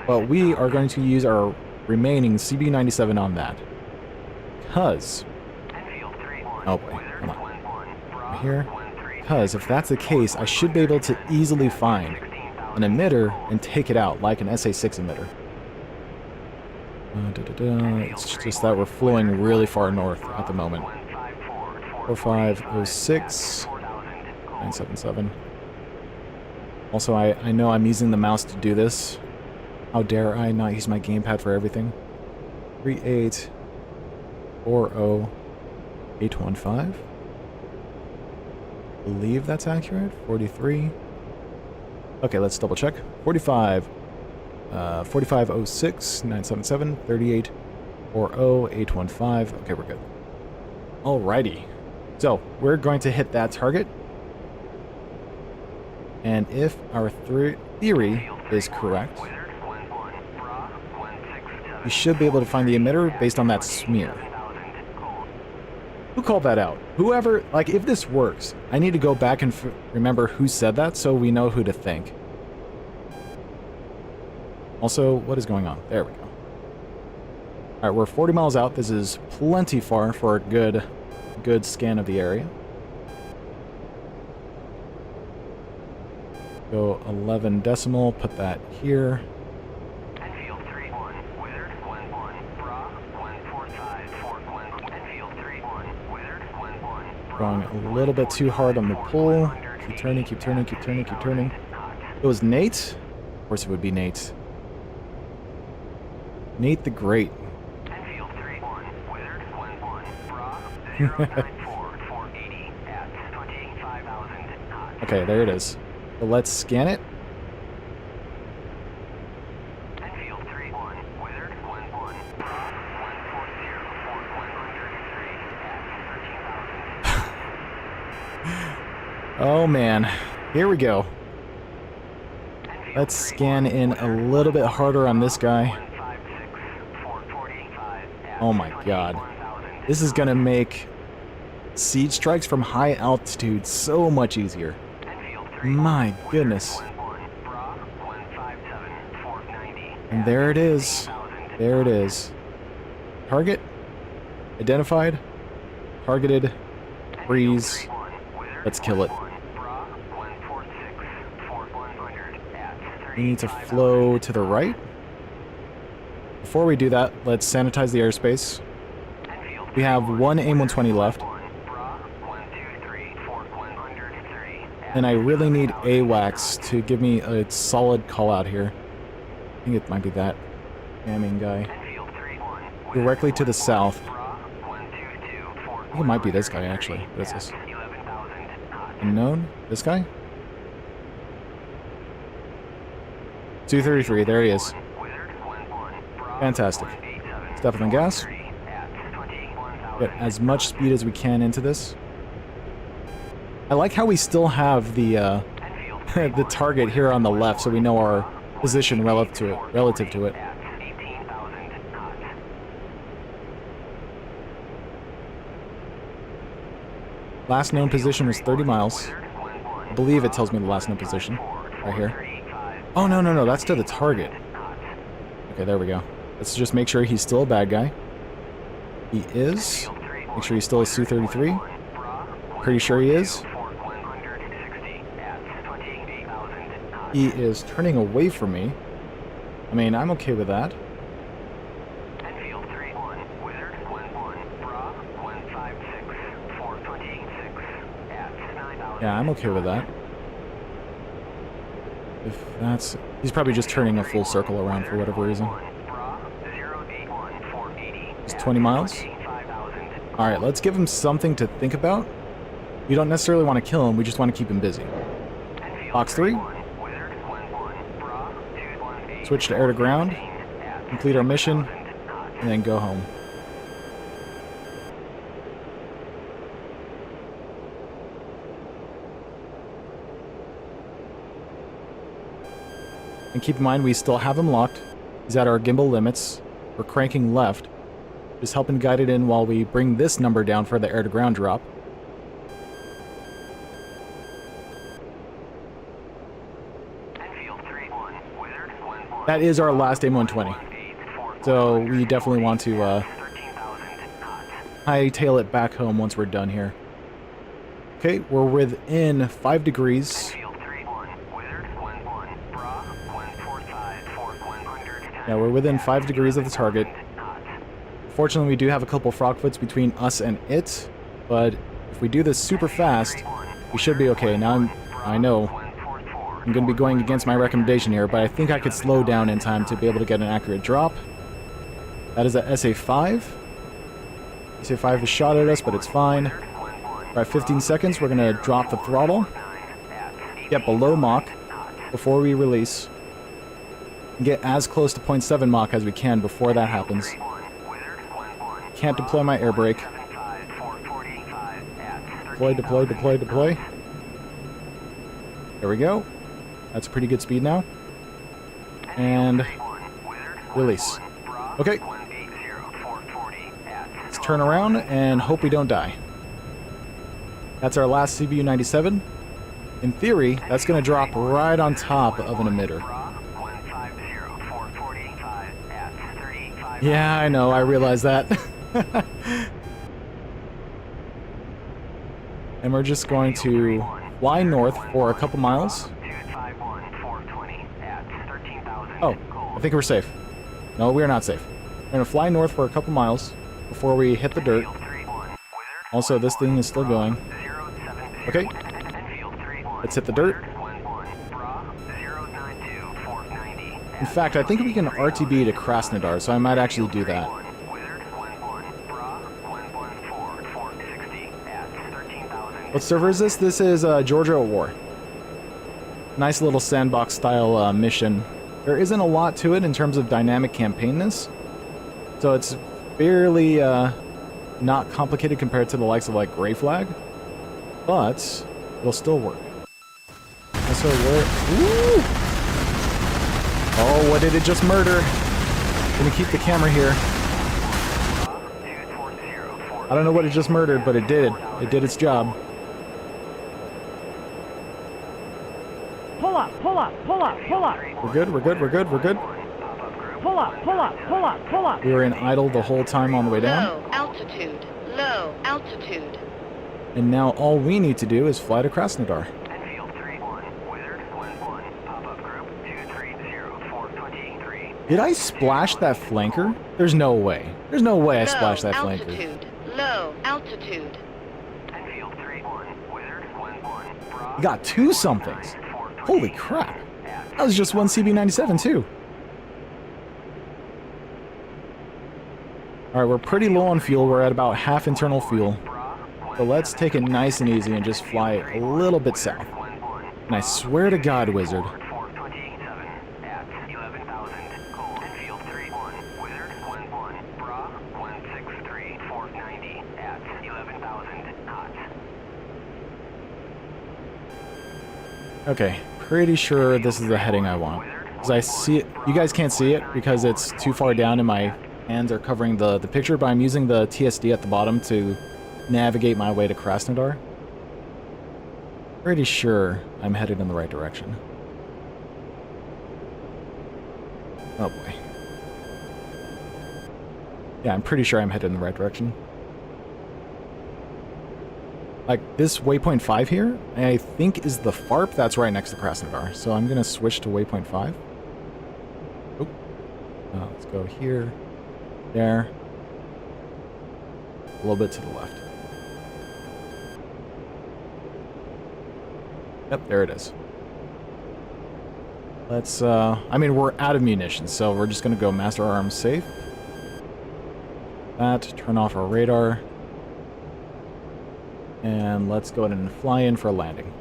But we are going to use our remaining CB-97 on that. Because... Oh boy, come on. Right here. Because if that's the case, I should be able to easily find an emitter and take it out, like an SA-6 emitter. It's just that we're flowing really far north at the moment. 4506 977. Also, I know I'm using the mouse to do this. How dare I not use my gamepad for everything? 3840815. Believe that's accurate. 43. Okay, let's double check. 45, 4506, 977, 38, 40, 815. Okay, we're good. Alrighty. So, we're going to hit that target. And if our theory is correct, we should be able to find the emitter based on that smear. Who called that out? Whoever, like, if this works, I need to go back and remember who said that so we know who to thank. Also, what is going on? There we go. Alright, we're 40 miles out. This is plenty far for a good scan of the area. Go 11 decimal, put that here. Going a little bit too hard on the pull. Keep turning, keep turning, keep turning, keep turning. It was Nate? Of course it would be Nate. Nate the Great. Okay, there it is. So let's scan it. Oh man, here we go. Let's scan in a little bit harder on this guy. Oh my god. This is gonna make siege strikes from high altitude so much easier. My goodness. And there it is. There it is. Target identified. Targeted. Freeze. Let's kill it. We need to flow to the right. Before we do that, let's sanitize the airspace. We have one AIM-120 left. And I really need AWACS to give me a solid call out here. I think it might be that spamming guy. Directly to the south. I think it might be this guy actually. What is this? Unknown? This guy? 233, there he is. Fantastic. Step on the gas. Get as much speed as we can into this. I like how we still have the the target here on the left, so we know our position relative to it. Last known position was 30 miles. I believe it tells me the last known position. Right here. Oh, no, no, no, that's to the target. Okay, there we go. Let's just make sure he's still a bad guy. He is. Make sure he's still a Su-33. Pretty sure he is. He is turning away from me. I mean, I'm okay with that. Yeah, I'm okay with that. If that's... He's probably just turning a full circle around for whatever reason. Just 20 miles? Alright, let's give him something to think about. We don't necessarily want to kill him, we just want to keep him busy. Box 3. Switch to air to ground. Complete our mission. And then go home. And keep in mind, we still have him locked. He's at our gimbal limits. We're cranking left. Just helping guide it in while we bring this number down for the air-to-ground drop. That is our last AIM-120. So we definitely want to hightail it back home once we're done here. Okay, we're within 5 degrees. Yeah, we're within 5 degrees of the target. Fortunately, we do have a couple frogfoots between us and it, but if we do this super fast, we should be okay. Now I know I'm going to be going against my recommendation here, but I think I could slow down in time to be able to get an accurate drop. That is a SA-5. SA-5 is shot at us, but it's fine. All right, 15 seconds, we're going to drop the throttle. Get below Mach. before we release. Get as close to 0.7 Mach as we can before that happens. Can't deploy my air brake. Deploy, deploy, deploy, deploy. There we go. That's pretty good speed now. And release. Okay. Let's turn around and hope we don't die. That's our last CBU-97. In theory, that's going to drop right on top of an emitter. Yeah, I know, I realize that. And we're just going to fly north for a couple miles. Oh, I think we're safe. No, we're not safe. We're going to fly north for a couple miles before we hit the dirt. Also, this thing is still going. Okay. Let's hit the dirt. In fact, I think we can RTB to Krasnodar, so I might actually do that. What server is this? This is Georgia at War. Nice little sandbox style mission. There isn't a lot to it in terms of dynamic campaigness, so it's fairly not complicated compared to the likes of like Grey Flag, but it'll still work. So where? Ooh! Oh, what did it just murder? Gonna keep the camera here. I don't know what it just murdered, but it did. It did its job. Pull up, pull up, pull up, pull up. We're good, we're good, we're good, we're good. Pull up, pull up, pull up, pull up. We were in idle the whole time on the way down. Low altitude, low altitude. And now all we need to do is fly to Krasnodar. Did I splash that flanker? There's no way. There's no way I splashed that flanker. Low altitude. We got two somethings. Holy crap. That was just one CB-97 too. Alright, we're pretty low on fuel. We're at about half internal fuel. So let's take it nice and easy and just fly a little bit south. And I swear to God, Wizard, okay, pretty sure this is the heading I want. Because I see it, you guys can't see it because it's too far down and my hands are covering the picture, but I'm using the TSD at the bottom to navigate my way to Krasnodar. Pretty sure I'm headed in the right direction. Oh boy. Yeah, I'm pretty sure I'm headed in the right direction. Like, this waypoint 5 here, I think is the FARP that's right next to Krasnodar. So I'm going to switch to waypoint 5. Oh. Let's go here, there, a little bit to the left. Yep, there it is. Let's, I mean, we're out of munitions, so we're just going to go master arms safe. That, turn off our radar. And let's go ahead and fly in for a landing.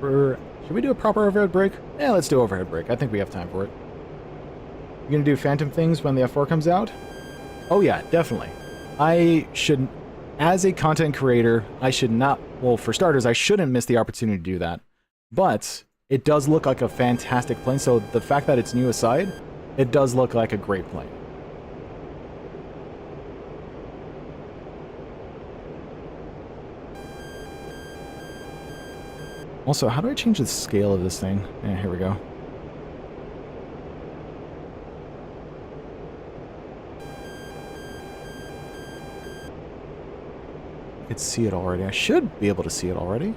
Should we do a proper overhead brake? Yeah, let's do overhead brake. I think we have time for it. You gonna do phantom things when the F4 comes out? Oh yeah, definitely. I should, as a content creator, I should not, well, for starters, I shouldn't miss the opportunity to do that. But it does look like a fantastic plane, so the fact that it's new aside, it does look like a great plane. Also, how do I change the scale of this thing? Yeah, here we go. I could see it already. I should be able to see it already.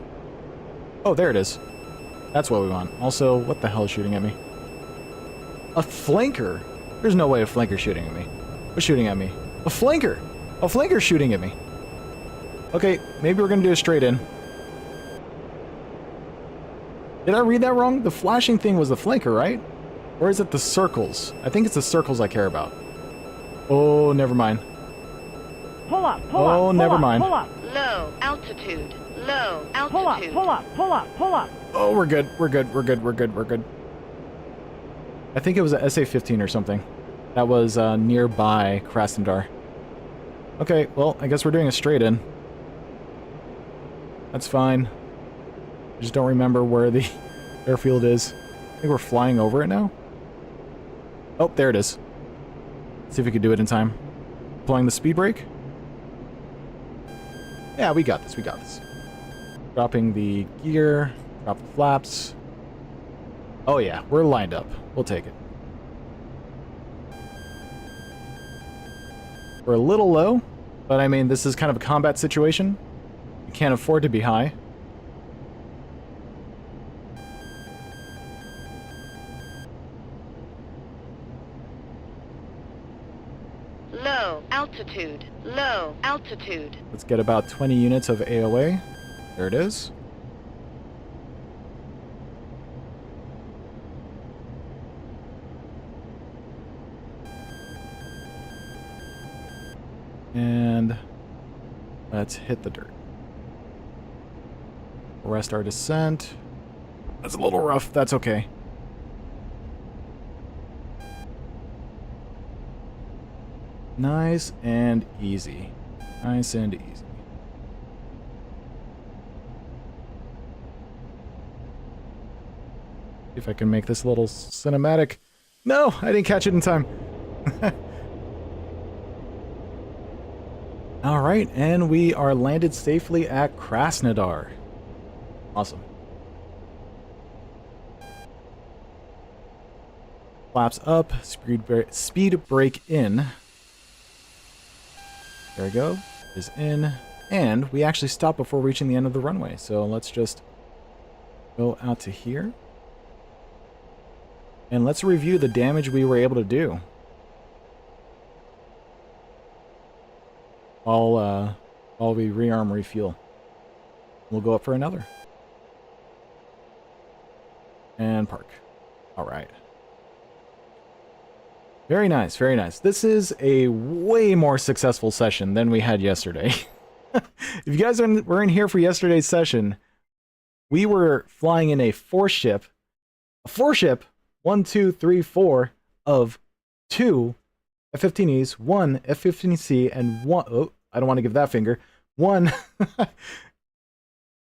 Oh, there it is. That's what we want. Also, what the hell is shooting at me? A flanker? There's no way a flanker's shooting at me. What's shooting at me? A flanker! A flanker's shooting at me. Okay, maybe we're gonna do a straight in. Did I read that wrong? The flashing thing was the flanker, right? Or is it the circles? I think it's the circles I care about. Oh, never mind. Pull up, pull up, oh, pull never up, mind. pull up. Low altitude, Low Pull up, altitude. pull up, pull up, pull up. Oh, we're good. We're good. We're good. We're good. We're good. I think it was a SA-15 or something. That was nearby Krasnodar. Okay, well, I guess we're doing a straight in. That's fine. I just don't remember where the airfield is. I think we're flying over it now. Oh, there it is. See if we can do it in time. Applying the speed brake. Yeah, we got this. We got this. Dropping the gear. Drop the flaps. Oh yeah, we're lined up. We'll take it. We're a little low, but I mean, this is kind of a combat situation. You can't afford to be high. Low altitude. Low altitude. Let's get about 20 units of AOA. There it is. And let's hit the dirt. Arrest our descent. That's a little rough. That's okay. Nice and easy. Nice and easy. See if I can make this a little cinematic. No, I didn't catch it in time. All right, and we are landed safely at Krasnodar. Awesome. Flaps up, speed brake in. There we go. Is in. And we actually stopped before reaching the end of the runway. So let's just go out to here. And let's review the damage we were able to do. While we rearm refuel. We'll go up for another. And park. Alright. Very nice, very nice. This is a way more successful session than we had yesterday. If you guys were in here for yesterday's session, we were flying in a four-ship, 1, 2, 3, 4 of 2 F-15Es, 1 F-15C, and 1, oh, I don't want to give that finger, 1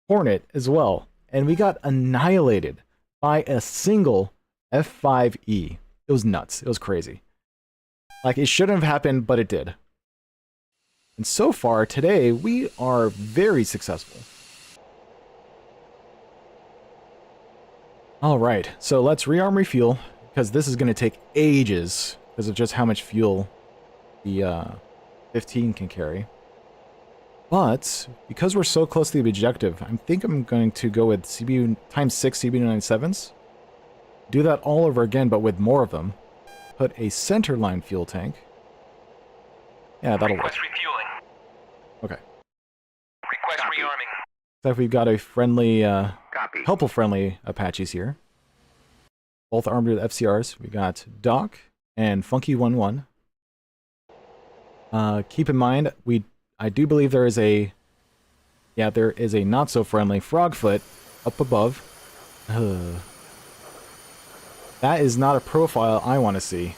Hornet as well. And we got annihilated by a single F-5E. It was nuts. It was crazy. Like, it shouldn't have happened, but it did. And so far, today, we are very successful. Alright, so let's rearm refuel, because this is going to take ages, because of just how much fuel the 15 can carry. But, because we're so close to the objective, I think I'm going to go with CBU times 6 CB97s. Do that all over again, but with more of them. Put a centerline fuel tank. Yeah, that'll work. Request refueling. Okay. Request rearming. So we've got a friendly, Copy. helpful friendly Apaches here. Both armed with FCRs. We got Doc and Funky 11. Keep in mind, I do believe there is a not so friendly Frogfoot up above. That is not a profile I want to see.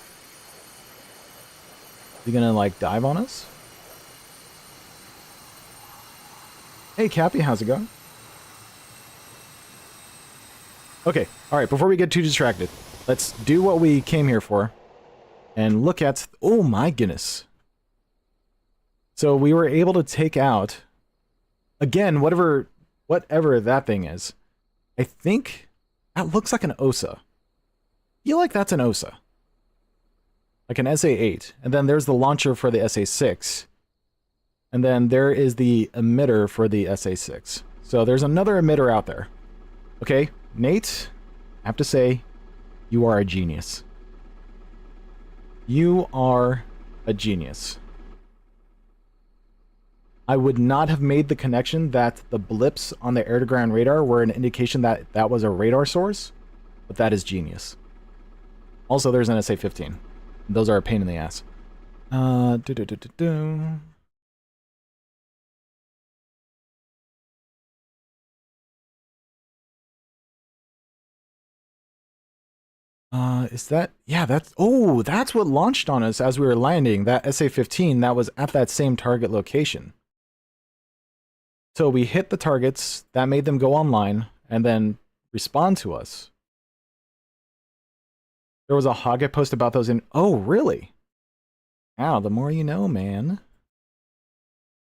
Is he gonna, like, dive on us? Hey, Cappy, how's it going? Okay, alright, before we get too distracted, let's do what we came here for. And look at... Oh my goodness. So we were able to take out... Again, whatever that thing is. I think... That looks like an OSA. I feel like that's an OSA. Like an SA-8. And then there's the launcher for the SA-6. And then there is the emitter for the SA-6. So there's another emitter out there. Okay, Nate, I have to say, you are a genius. You are a genius. I would not have made the connection that the blips on the air-to-ground radar were an indication that that was a radar source, but that is genius. Also, there's an SA-15. Those are a pain in the ass. Is that, yeah, that's what launched on us as we were landing, that SA-15 that was at that same target location. So we hit the targets, that made them go online, and then respond to us. There was a Hogget post about those in, oh, really? Wow, the more you know, man.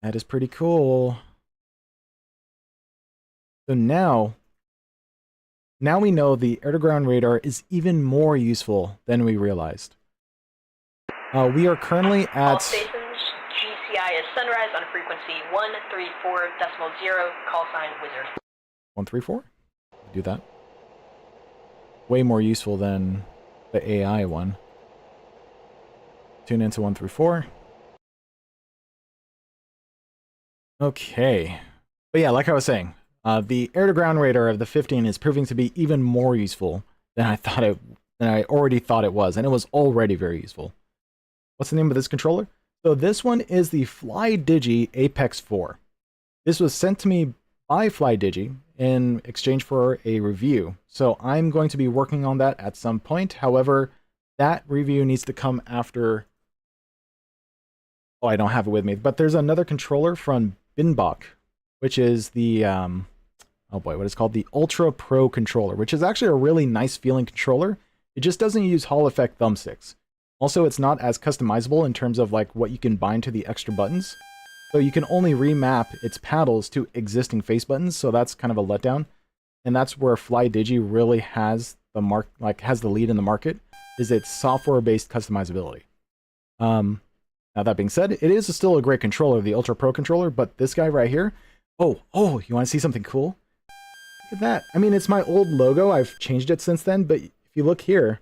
That is pretty cool. So now we know the air-to-ground radar is even more useful than we realized. We are currently All at... stations, GCI is Sunrise on frequency 134.0, call sign Wizard. 134? Do that. Way more useful than the AI one. Tune into 134. Okay. But yeah, like I was saying, the air-to-ground radar of the 15 is proving to be even more useful than I already thought it was, and it was already very useful. What's the name of this controller? So this one is the Flydigi Apex 4. This was sent to me by Flydigi in exchange for a review. So I'm going to be working on that at some point. However, that review needs to come after... Oh, I don't have it with me. But there's another controller from Binbach, which is the... oh boy, what is called the Ultra Pro controller, which is actually a really nice feeling controller. It just doesn't use Hall effect thumbsticks. Also, it's not as customizable in terms of like what you can bind to the extra buttons. So you can only remap its paddles to existing face buttons, so that's kind of a letdown. And that's where Flydigi really has the has the lead in the market, is its software-based customizability. Now that being said, it is still a great controller, the Ultra Pro controller, but this guy right here, oh, you want to see something cool? Look at that. I mean, it's my old logo. I've changed it since then, but if you look here,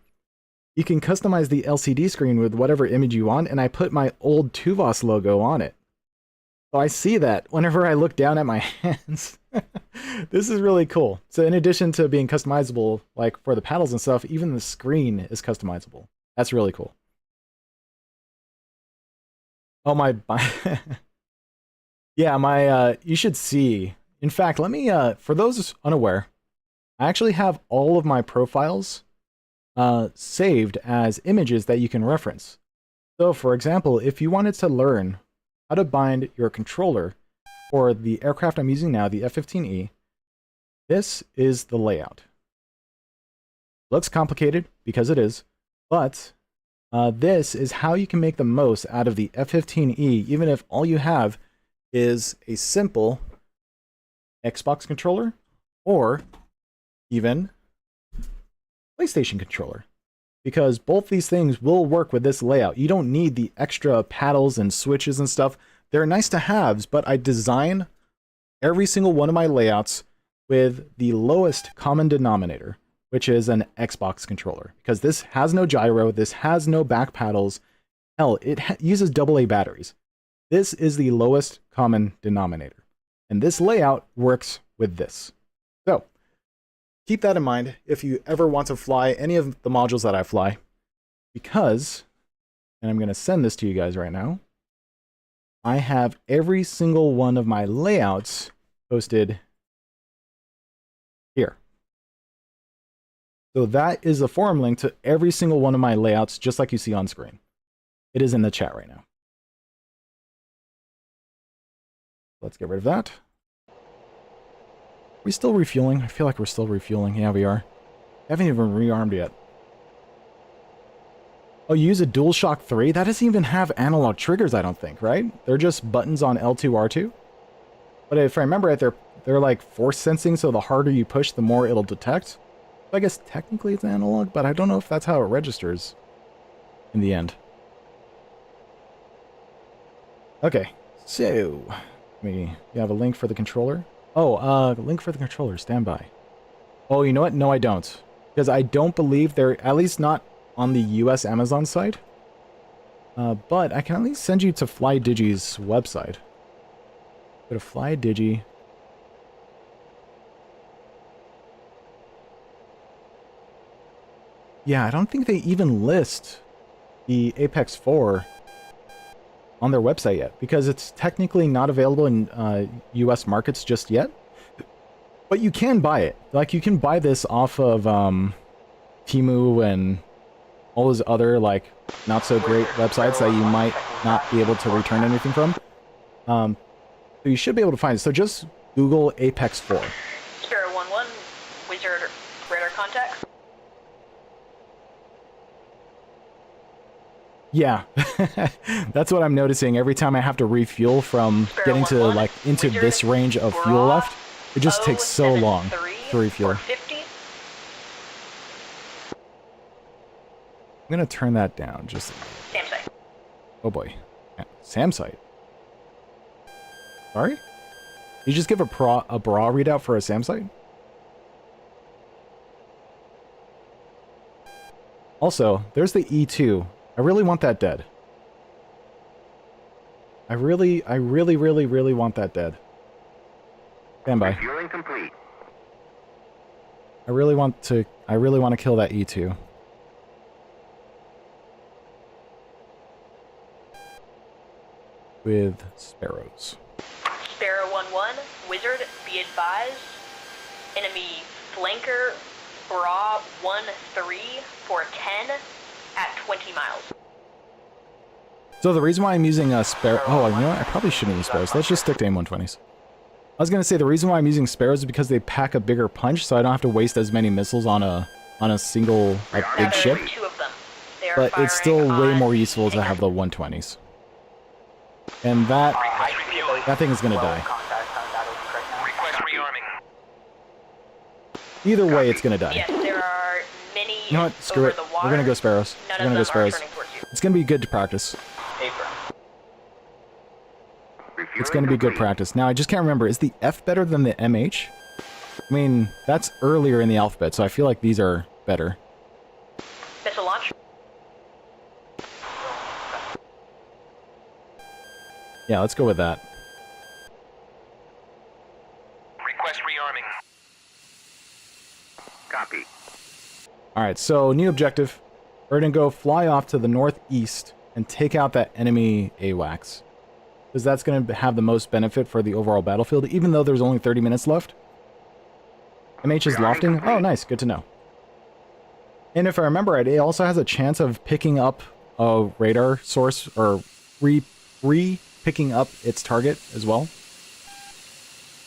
you can customize the LCD screen with whatever image you want, and I put my old Tuvos logo on it. So I see that whenever I look down at my hands. This is really cool. So in addition to being customizable, like for the paddles and stuff, even the screen is customizable. That's really cool. Oh, my... yeah, my... you should see... In fact, let me... for those unaware, I actually have all of my profiles saved as images that you can reference. So, for example, if you wanted to learn how to bind your controller for the aircraft I'm using now, the F-15E, this is the layout. Looks complicated, because it is, but this is how you can make the most out of the F-15E, even if all you have is a simple Xbox controller, or even PlayStation controller. Because both these things will work with this layout. You don't need the extra paddles and switches and stuff. They're nice to haves, but I design every single one of my layouts with the lowest common denominator, which is an Xbox controller. Because this has no gyro, this has no back paddles. Hell, it uses AA batteries. This is the lowest common denominator. And this layout works with this. So, keep that in mind if you ever want to fly any of the modules that I fly, because, and I'm going to send this to you guys right now, I have every single one of my layouts posted here. So that is a forum link to every single one of my layouts, just like you see on screen. It is in the chat right now. Let's get rid of that. Are we still refueling? I feel like we're still refueling. Yeah, we are. I haven't even rearmed yet. Oh, you use a DualShock 3? That doesn't even have analog triggers, I don't think, right? They're just buttons on L2, R2. But if I remember right, they're like force sensing, so the harder you push, the more it'll detect. So I guess technically it's analog, but I don't know if that's how it registers in the end. Okay, so you have a link for the controller. Oh, link for the controller, stand by. Oh, you know what? No, I don't. Because I don't believe they're, at least not on the US Amazon site. But I can at least send you to Flydigi's website. Go to Flydigi. Yeah, I don't think they even list the Apex 4 on their website yet, because it's technically not available in US markets just yet. But you can buy it. Like, you can buy this off of Temu and all those other, like, not-so-great websites that you might not be able to return anything from. So you should be able to find it. So just Google Apex 4. Sparrow 1-1, Wizard radar contact. Yeah, that's what I'm noticing. Every time I have to refuel from Sparrow getting to, 1-1, like, into Wizard, this range of fuel left, it just takes so long to refuel. 50. I'm gonna turn that down just. Sam site. Oh boy, yeah, SAM site. Sorry, you just give a bra readout for a SAM site. Also, there's the E2. I really want that dead. I really want that dead. Stand by. Refueling complete. I really want to kill that E2. With sparrows. Sparrow 1-1, Wizard, be advised. Enemy flanker, Bra 1-3 for 10 at 20 miles. So the reason why I'm using a sparrow... Oh, you know what? I probably shouldn't use sparrows. Let's just stick to AIM-120s. I was going to say the reason why I'm using sparrows is because they pack a bigger punch, so I don't have to waste as many missiles on a single, like, big ship. Two of them. They are But it's still firing way on more useful to have the 120s. And that thing is going to die. Request rearming. Either way, it's going to die. Yes, there are many. You know what? Screw over it. the We're water. going to go sparrows. None We're going to go of them are sparrows. turning towards you. It's going to be good to practice. It's going to be good practice. Now, I just can't remember. Is the F better than the MH? I mean, that's earlier in the alphabet, so I feel like these are better. Missile launch. Yeah, let's go with that. Request rearming. Copy. Alright, so new objective. We're going to go fly off to the northeast and take out that enemy AWACS. Because that's going to have the most benefit for the overall battlefield, even though there's only 30 minutes left. MH is lofting? Oh, nice. Good to know. And if I remember right, it also has a chance of picking up a radar source, or picking up its target as well.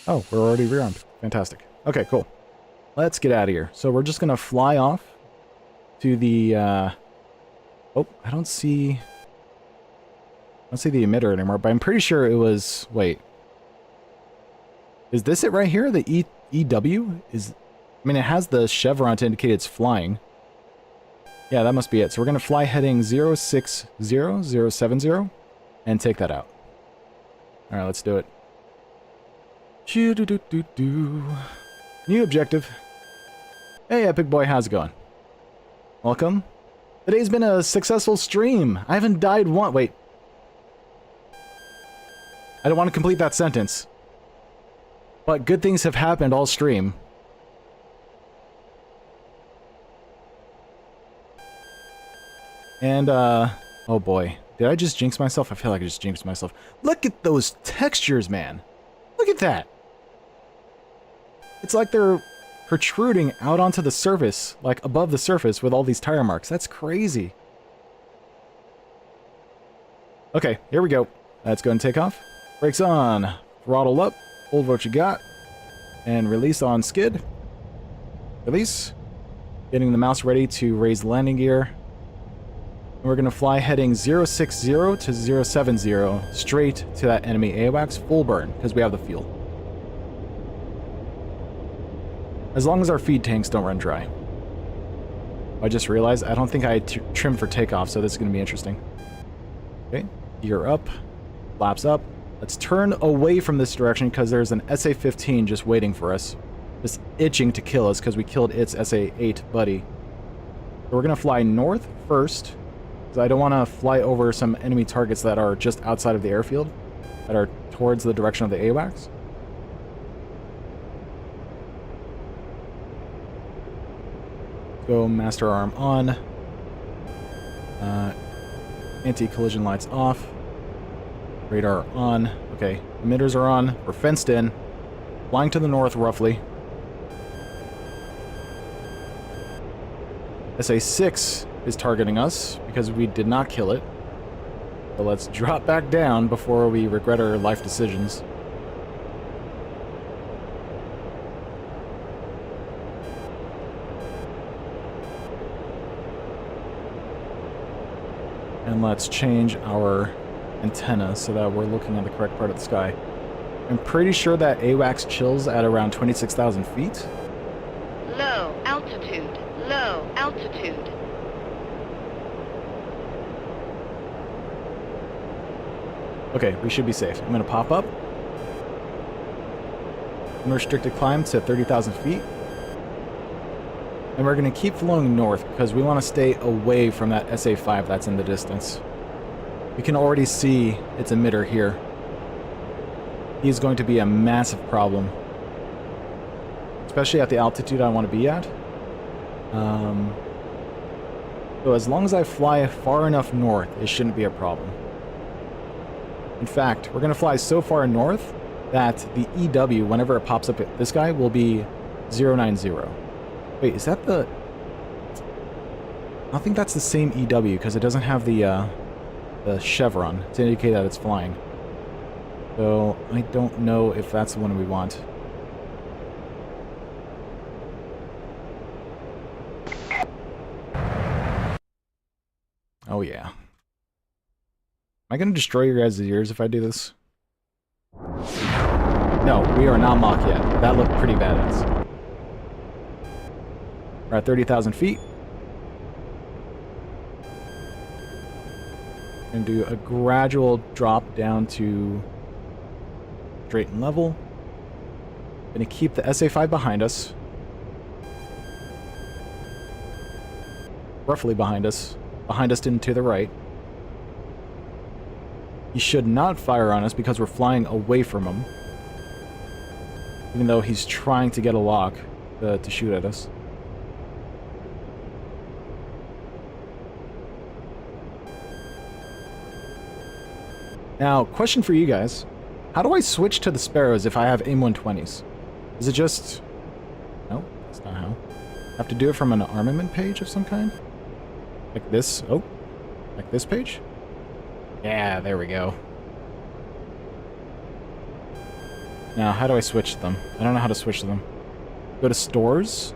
Oh, we're already rearmed. Fantastic. Okay, cool. Let's get out of here. So we're just going to fly off to the... Oh, I don't see the emitter anymore, but I'm pretty sure it was... Wait. Is this it right here? The EW? I mean, it has the chevron to indicate it's flying. Yeah, that must be it. So we're going to fly heading 060070 and take that out. Alright, let's do it. New objective. Hey, Epic Boy, how's it going? Welcome. Today's been a successful stream. I haven't died once. Wait. I don't want to complete that sentence. But good things have happened all stream. And, oh boy. Did I just jinx myself? I feel like I just jinxed myself. Look at those textures, man. Look at that. It's like they're protruding out onto the surface, like above the surface with all these tire marks. That's crazy. Okay, here we go. Let's go and take off. Brakes on. Throttle up. Hold what you got. And release on skid. Release. Getting the mouse ready to raise the landing gear. And we're going to fly heading 060 to 070 straight to that enemy AWACS full burn because we have the fuel. As long as our feed tanks don't run dry. I just realized I don't think I trimmed for takeoff, so this is going to be interesting. Okay, gear up, flaps up. Let's turn away from this direction because there's an SA-15 just waiting for us. Just itching to kill us because we killed its SA-8 buddy. So we're going to fly north first. Because I don't want to fly over some enemy targets that are just outside of the airfield. That are towards the direction of the AWACS. Go master arm on. Anti-collision lights off. Radar on. Okay, emitters are on. We're fenced in. Flying to the north, roughly. SA-6 is targeting us because we did not kill it. So let's drop back down before we regret our life decisions. And let's change our antenna so that we're looking at the correct part of the sky. I'm pretty sure that AWACS chills at around 26,000 feet. Low altitude. Low altitude. Okay, we should be safe. I'm going to pop up. Unrestricted climb to 30,000 feet. And we're going to keep flowing north because we want to stay away from that SA-5 that's in the distance. We can already see its emitter here. He's going to be a massive problem. Especially at the altitude I want to be at. So as long as I fly far enough north, it shouldn't be a problem. In fact, we're going to fly so far north that the EW, whenever it pops up at this guy, will be 090. Wait, is that the... I don't think that's the same EW, because it doesn't have the chevron to indicate that it's flying. So, I don't know if that's the one we want. Oh yeah. Am I going to destroy your guys' ears if I do this? No, we are not Mach yet. That looked pretty badass. We're at 30,000 feet. We're going to do a gradual drop down to straight and level. Going to keep the SA-5 behind us. Roughly behind us. Behind us and to the right. He should not fire on us because we're flying away from him. Even though he's trying to get a lock to shoot at us. Now, question for you guys. How do I switch to the Sparrows if I have AIM-120s? Is it just... No, that's not how. I have to do it from an armament page of some kind? Like this? Oh. Like this page? Yeah, there we go. Now, how do I switch them? I don't know how to switch them. Go to stores.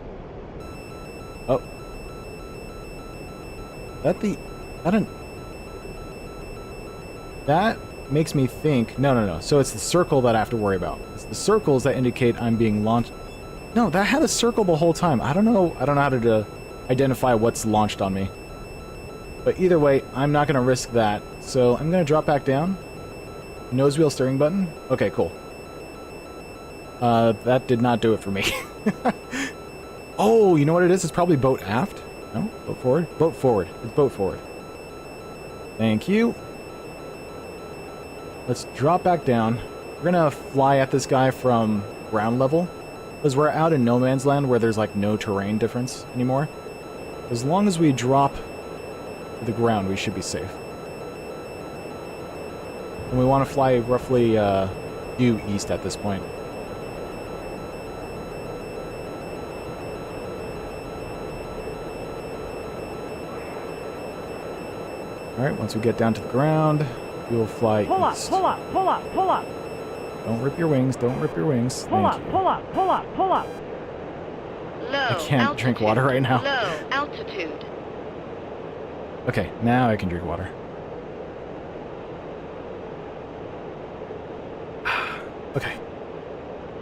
Oh. That makes me think... No. So it's the circle that I have to worry about. It's the circles that indicate I'm being launched... No, that had a circle the whole time. I don't know how to identify what's launched on me. But either way, I'm not going to risk that. So I'm going to drop back down. Nose wheel steering button. Okay, cool. That did not do it for me. Oh, you know what it is? It's probably boat aft. No? Boat forward? Boat forward. It's boat forward. Thank you. Let's drop back down. We're going to fly at this guy from ground level. Because we're out in no man's land where there's like no terrain difference anymore. As long as we drop to the ground, we should be safe. And we want to fly roughly due east at this point. Alright, once we get down to the ground, we will fly Pull up, east. pull up, pull up, pull up. Don't rip your wings, don't rip your wings. Pull Thank up, you. pull up, pull up, pull up. Low I can't altitude. drink water right now. Low altitude. Okay, now I can drink water. Okay.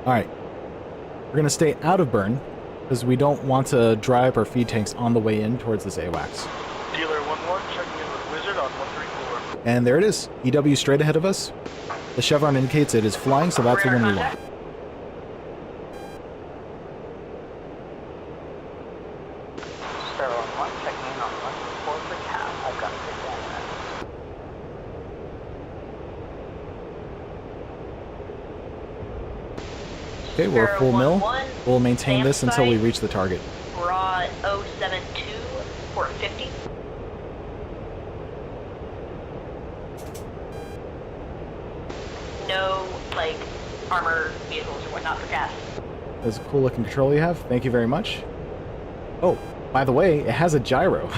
Alright. We're going to stay out of burn, because we don't want to dry up our feed tanks on the way in towards this AWACS. Dealer 1-1, checking in with Wizard on 134. And there it is. EW straight ahead of us. The chevron indicates it is flying, so that's the one we want. Sparrow 1, checking in on 134 for CAP. I've got 6 Okay, we're full mill. We'll maintain this until we reach the target. Raw 072, port 50. No, like, armor vehicles or whatnot for gas. That's a cool looking control you have. Thank you very much. Oh, By the way, it has a gyro.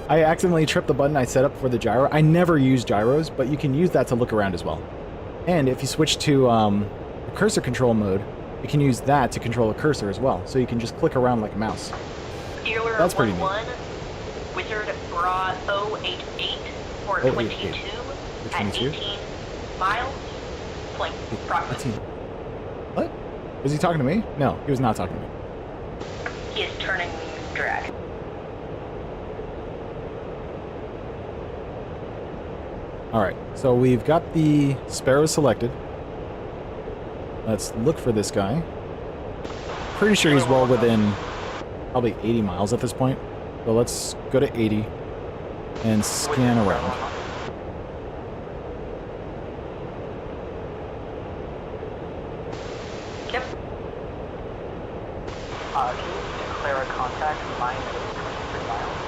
I accidentally tripped the button I set up for the gyro. I never use gyros, but you can use that to look around as well. And if you switch to the cursor control mode, you can use that to control a cursor as well. So you can just click around like a mouse. Steeler That's pretty neat. 11, Wizard Broad 088 for 088. 22 For at 22? 18 miles. Point approximately. What? Was he talking to me? No, he was not talking to me. He is turning drag. Alright, so we've got the Sparrow selected. Let's look for this guy. Pretty sure he's well within probably 80 miles at this point. So let's go to 80 and scan around. Yep. Can you declare a contact line that is 23 miles?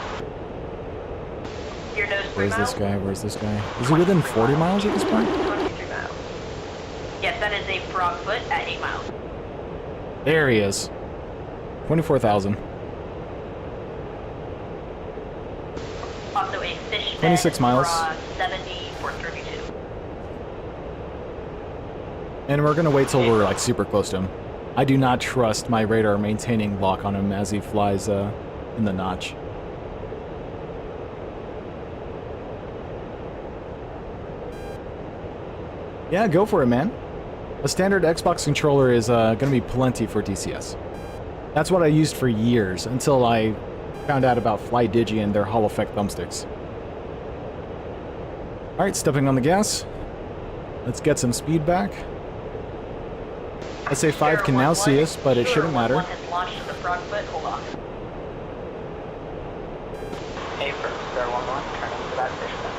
Your nose 3 Where's miles. this guy? Where's this guy? Is he within 40 miles at this point? 23 miles. Yes, that is a frogfoot at 8 miles. There he is. 24,000. Also a fish 26 miles. 70 for 32. And we're gonna wait till we're like super close to him. I do not trust my radar maintaining lock on him as he flies in the notch. Yeah, go for it, man. A standard Xbox controller is gonna be plenty for DCS. That's what I used for years until I found out about Flydigi and their Hall Effect thumbsticks. Alright, stepping on the gas. Let's get some speed back. SA5 can now see us, but it shouldn't matter. Has launched the frogfoot. Hold on. A for Star 11, turn into that fish then.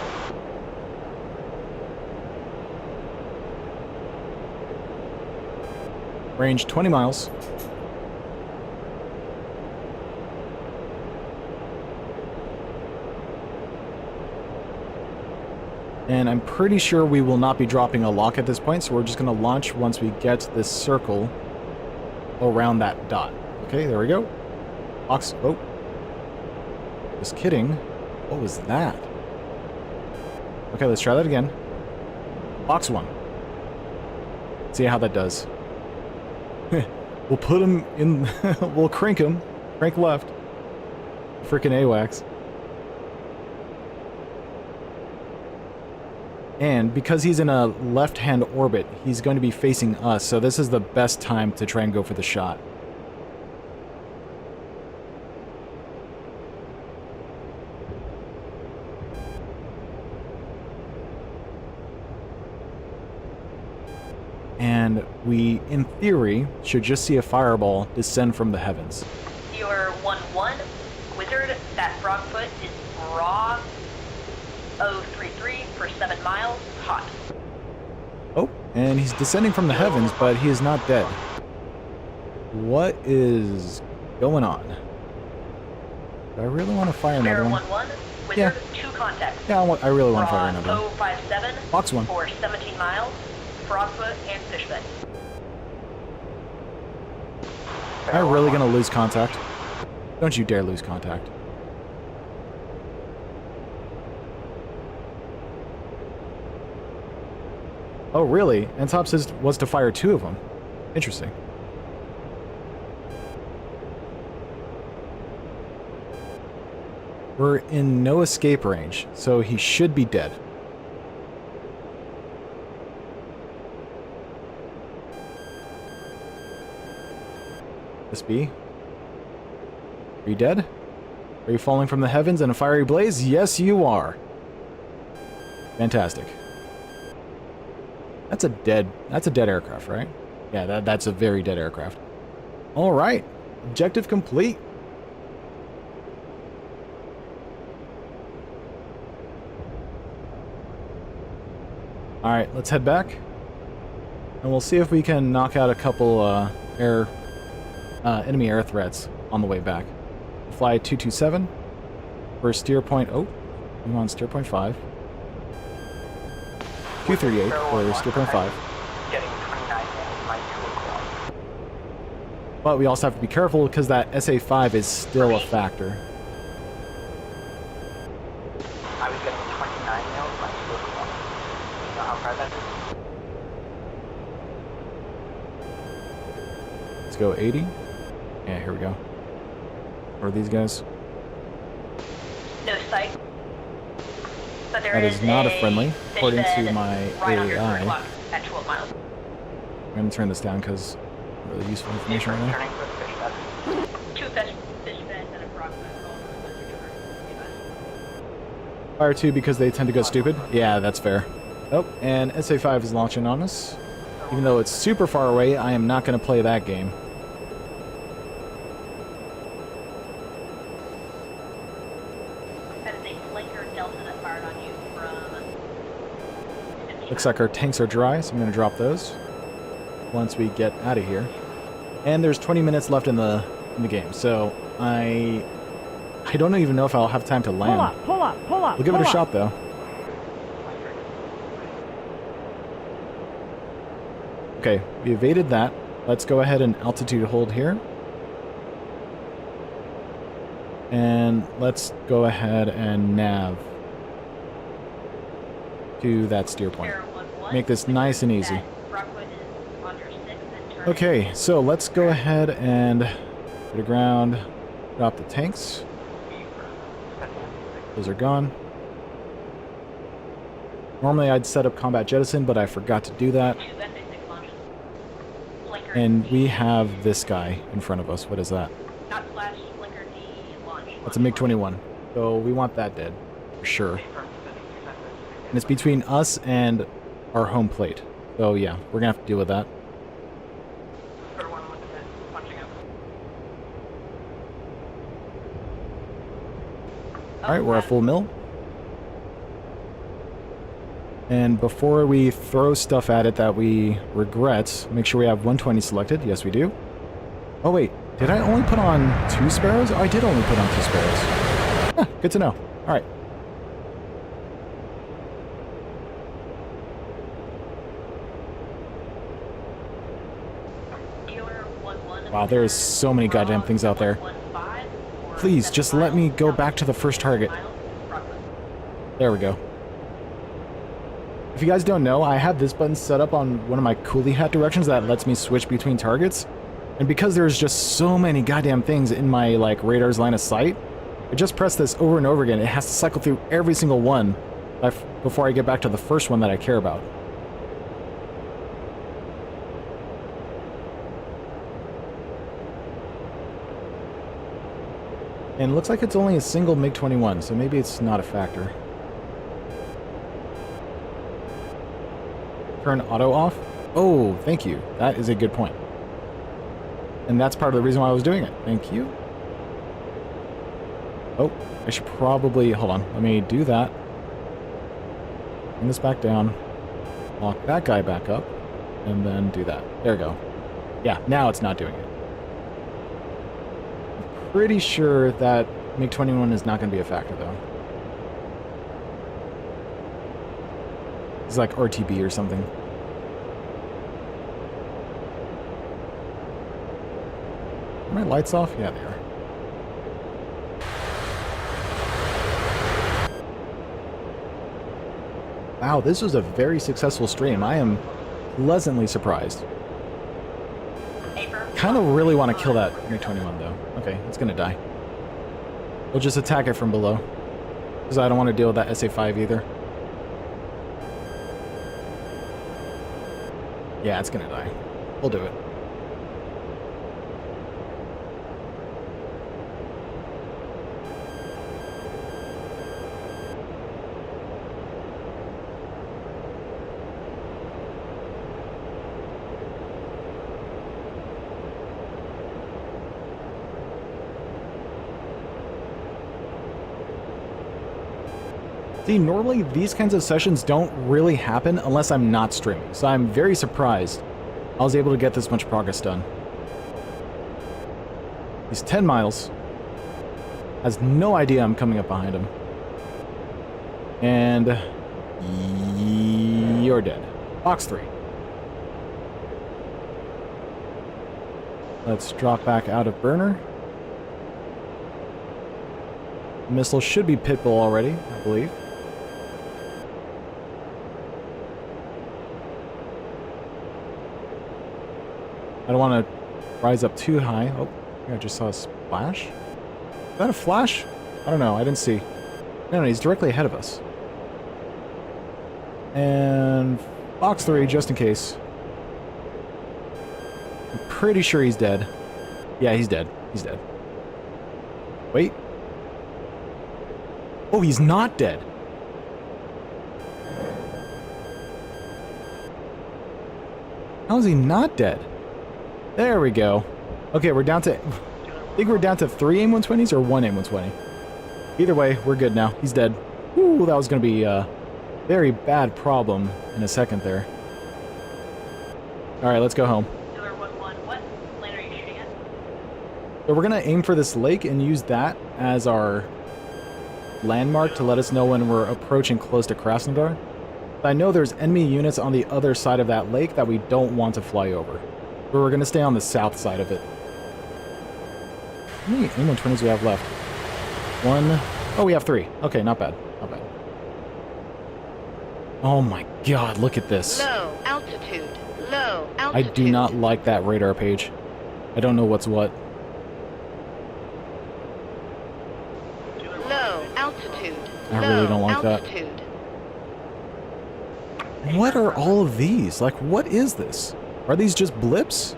Range 20 miles. And I'm pretty sure we will not be dropping a lock at this point, so we're just going to launch once we get this circle around that dot. Okay, there we go. Box. Oh. Just kidding. What was that? Okay, let's try that again. Box 1. See how that does. We'll put him in... we'll crank him. Crank left. Freaking AWACS. And because he's in a left-hand orbit, he's going to be facing us, so this is the best time to try and go for the shot. And we, in theory, should just see a fireball descend from the heavens. Your 1-1 Wizard, that frogfoot is raw 033 for 7 miles, hot. Oh, and he's descending from the heavens, but he is not dead. What is going on? Do I really want to fire Spare another one? 1-1 Wizard, Yeah. 2 contacts. Yeah, I really want to fire Raw another one. 057 Box 1. for 17 miles, frogfoot and fishbed. Am I really going to lose contact? Don't you dare lose contact. Oh, really? And Top says was to fire 2 of them. Interesting. We're in no escape range, so he should be dead. This be? Are you dead? Are you falling from the heavens in a fiery blaze? Yes, you are. Fantastic. That's a dead aircraft, right? Yeah, that's a very dead aircraft. All right. Objective complete. All right, let's head back. And we'll see if we can knock out a couple enemy air threats on the way back. Fly 227 for steer point. Oh, I'm on steer point 5. 238 for steer point 5. Getting 29 minutes, my 2 o'clock. But we also have to be careful because that SA5 is still a factor. I was getting 29 mils, my slow one. You know how far that is? Let's go 80. Yeah, here we go. Where are these guys? No sight. But there That is not a friendly, fish according to bed my right on your AI. current clock at 12 miles. I'm going to turn this down because really useful information right now. Turning for fish bed. 2 fish beds and a frog bed. Fire 2 because they tend to go stupid. Yeah, that's fair. Oh, and SA5 is launching on us. Even though it's super far away, I am not going to play that game. That is a flanker delta that fired on you from... Looks like our tanks are dry, so I'm going to drop those once we get out of here. And there's 20 minutes left in the game, so I don't even know if I'll have time to Pull land. up, pull up, pull up. We'll give it a pull up. shot, though. Okay, we evaded that. Let's go ahead and altitude hold here. And let's go ahead and nav to that steer point. Make this nice and easy. Okay, so let's go ahead and go to ground, drop the tanks. Those are gone. Normally I'd set up combat jettison, but I forgot to do that. And we have this guy in front of us. What is that? That's a MiG-21. So we want that dead, for sure. And it's between us and our home plate. So yeah, we're gonna have to deal with that. Alright, we're at full mill. And before we throw stuff at it that we regret, make sure we have 120 selected. Yes, we do. Oh wait, did I only put on 2 sparrows? Oh, I did only put on 2 sparrows. Huh, good to know. Alright. Wow, there's so many goddamn things out there. Please, just let me go back to the first target. There we go. If you guys don't know, I have this button set up on one of my coolie hat directions that lets me switch between targets. And because there's just so many goddamn things in my, like, radar's line of sight, I just press this over and over again. It has to cycle through every single one before I get back to the first one that I care about. And it looks like it's only a single MiG-21, so maybe it's not a factor. Turn auto off? Oh, thank you. That is a good point. And that's part of the reason why I was doing it. Thank you. Oh, I should probably... Hold on. Let me do that. Bring this back down. Lock that guy back up. And then do that. There we go. Yeah, now it's not doing it. Pretty sure that MiG-21 is not going to be a factor, though. It's like RTB or something. Are my lights off? Yeah, they are. Wow, this was a very successful stream. I am pleasantly surprised. Kind of really want to kill that MiG-21 though. Okay, it's gonna die. We'll just attack it from below, because I don't want to deal with that SA5 either. Yeah, it's gonna die. We'll do it. See, normally these kinds of sessions don't really happen unless I'm not streaming, so I'm very surprised I was able to get this much progress done. He's 10 miles. Has no idea I'm coming up behind him. And... you're dead. Box 3. Let's drop back out of burner. The missile should be pitbull already, I believe. I don't want to rise up too high. Oh, I just saw a splash. Is that a flash? I don't know. I didn't see. No, he's directly ahead of us. And box 3, just in case. I'm pretty sure he's dead. Yeah, he's dead. He's dead. Wait. Oh, he's not dead. How is he not dead? There we go. Okay, we're down to... I think we're down to 3 AIM-120s or 1 AIM-120. Either way, we're good now. He's dead. Ooh, that was going to be a very bad problem in a second there. Alright, let's go home. Killer 1-1, what plane are you shooting at? So we're going to aim for this lake and use that as our landmark to let us know when we're approaching close to Krasnodar. I know there's enemy units on the other side of that lake that we don't want to fly over. But we're going to stay on the south side of it. How many AIM-120s do we have left? 1. Oh, we have 3. Okay, not bad. Not bad. Oh my god, look at this. Low altitude. Low altitude. I do not like that radar page. I don't know what's what. Low altitude. I really don't like that. altitude. What are all of these? Like, what is this? Are these just blips?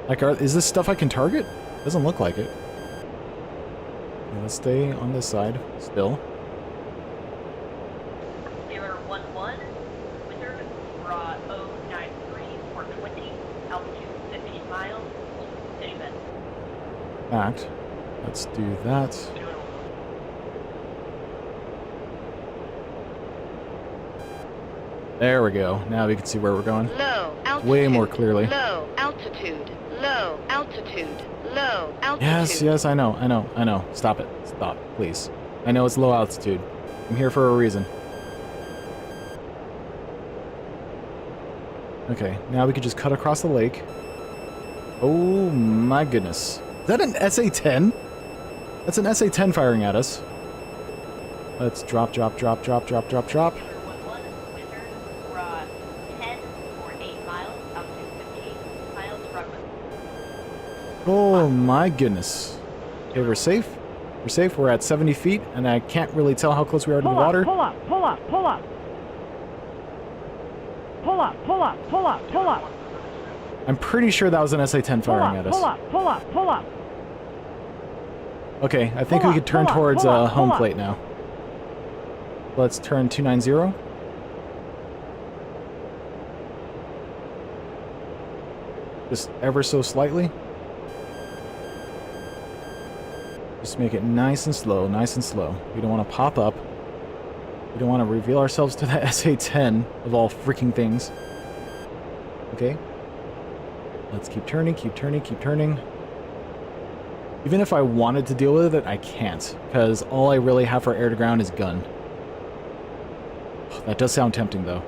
Like, is this stuff I can target? Doesn't look like it. Okay, let's stay on this side still. Killer 1-1, Wizard, raw 093, 420, altitude 15 miles, city bed. Fact. Let's do that. There we go. Now we can see where we're going. Low altitude. Way more clearly. Low altitude. Low altitude. Low altitude. Yes, yes, I know, I know, I know. Stop it. Stop, please. I know it's low altitude. I'm here for a reason. Okay, now we can just cut across the lake. Oh my goodness. Is that an SA-10? That's an SA-10 firing at us. Let's drop, drop, drop, drop, drop, drop, drop. Killer 1-1, Wizard, raw 10 for 8 miles, altitude 15 miles, Broadway. Oh my goodness. Okay, we're safe. We're safe. We're at 70 feet, and I can't really tell how close we are to the water. Pull up, pull up, pull up. Pull up, pull up, pull up, pull up. I'm pretty sure that was an SA-10 firing at us. Pull up, pull up, pull up. Okay, I think we could turn towards home plate now. Let's turn 290. Just ever so slightly. Just make it nice and slow, nice and slow. We don't want to pop up. We don't want to reveal ourselves to that SA-10 of all freaking things. Okay. Let's keep turning, keep turning, keep turning. Even if I wanted to deal with it, I can't, because all I really have for air to ground is gun. That does sound tempting, though.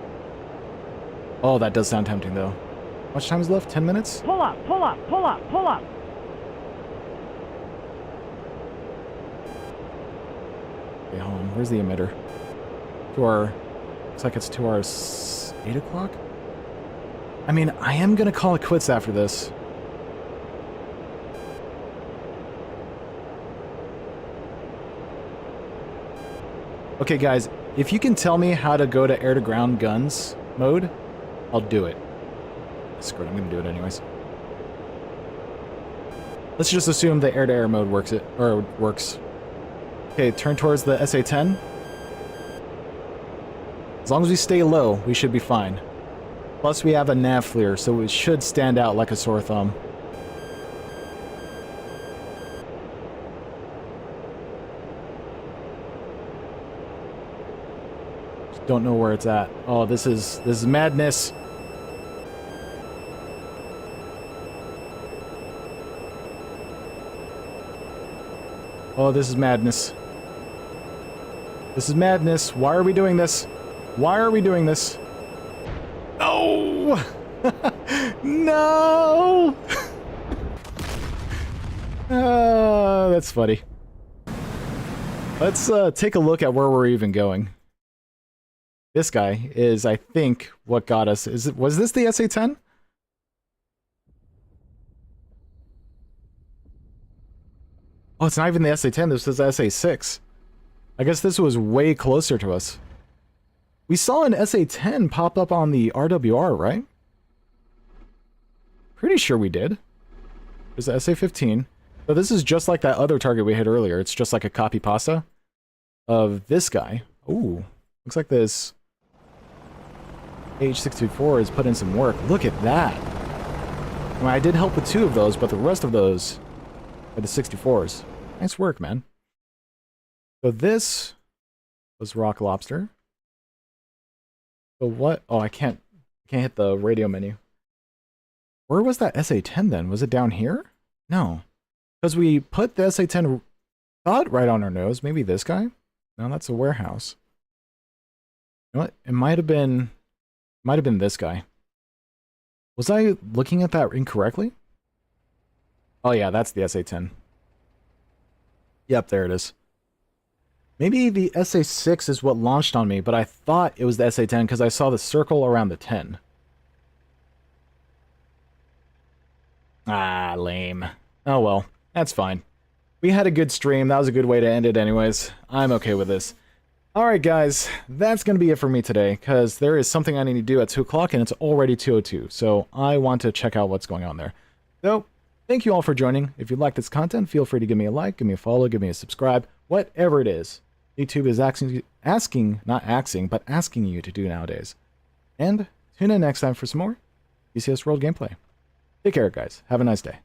Oh, that does sound tempting, though. How much time is left? 10 minutes? Pull up, pull up, pull up, pull up. Okay, hold on. Where's the emitter? To our... Looks like it's to our 8 o'clock? I mean, I am gonna call it quits after this. Okay, guys, if you can tell me how to go to air-to-ground guns mode, I'll do it. Screw it, I'm gonna do it anyways. Let's just assume the air-to-air mode works. Okay, turn towards the SA-10. As long as we stay low, we should be fine. Plus, we have a nav flare, so it should stand out like a sore thumb. Just don't know where it's at. Oh, this is madness. Oh, this is madness. This is madness. Why are we doing this? Why are we doing this? No! No! That's funny. Let's take a look at where we're even going. This guy is, I think, what got us. Was this the SA-10? Oh, it's not even the SA-10. This is the SA-6. I guess this was way closer to us. We saw an SA-10 pop up on the RWR, right? Pretty sure we did. There's the SA-15. So this is just like that other target we hit earlier. It's just like a copy pasta of this guy. Ooh, looks like this H-64 has put in some work. Look at that. I mean, I did help with 2 of those, but the rest of those are the 64s. Nice work, man. So this was Rock Lobster. So what? Oh, I can't hit the radio menu. Where was that SA-10 then? Was it down here? No. Because we put the SA-10 thought right on our nose. Maybe this guy? No, that's a warehouse. You know what? It might have been this guy. Was I looking at that incorrectly? Oh yeah, that's the SA-10. Yep, there it is. Maybe the SA-6 is what launched on me, but I thought it was the SA-10 because I saw the circle around the 10. Ah, lame. Oh well, that's fine. We had a good stream. That was a good way to end it anyways. I'm okay with this. Alright guys, that's going to be it for me today, because there is something I need to do at 2 o'clock and it's already 2:02, so I want to check out what's going on there. So, thank you all for joining. If you like this content, feel free to give me a like, give me a follow, give me a subscribe, whatever it is. YouTube is asking you to do nowadays. And tune in next time for some more DCS World gameplay. Take care, guys. Have a nice day.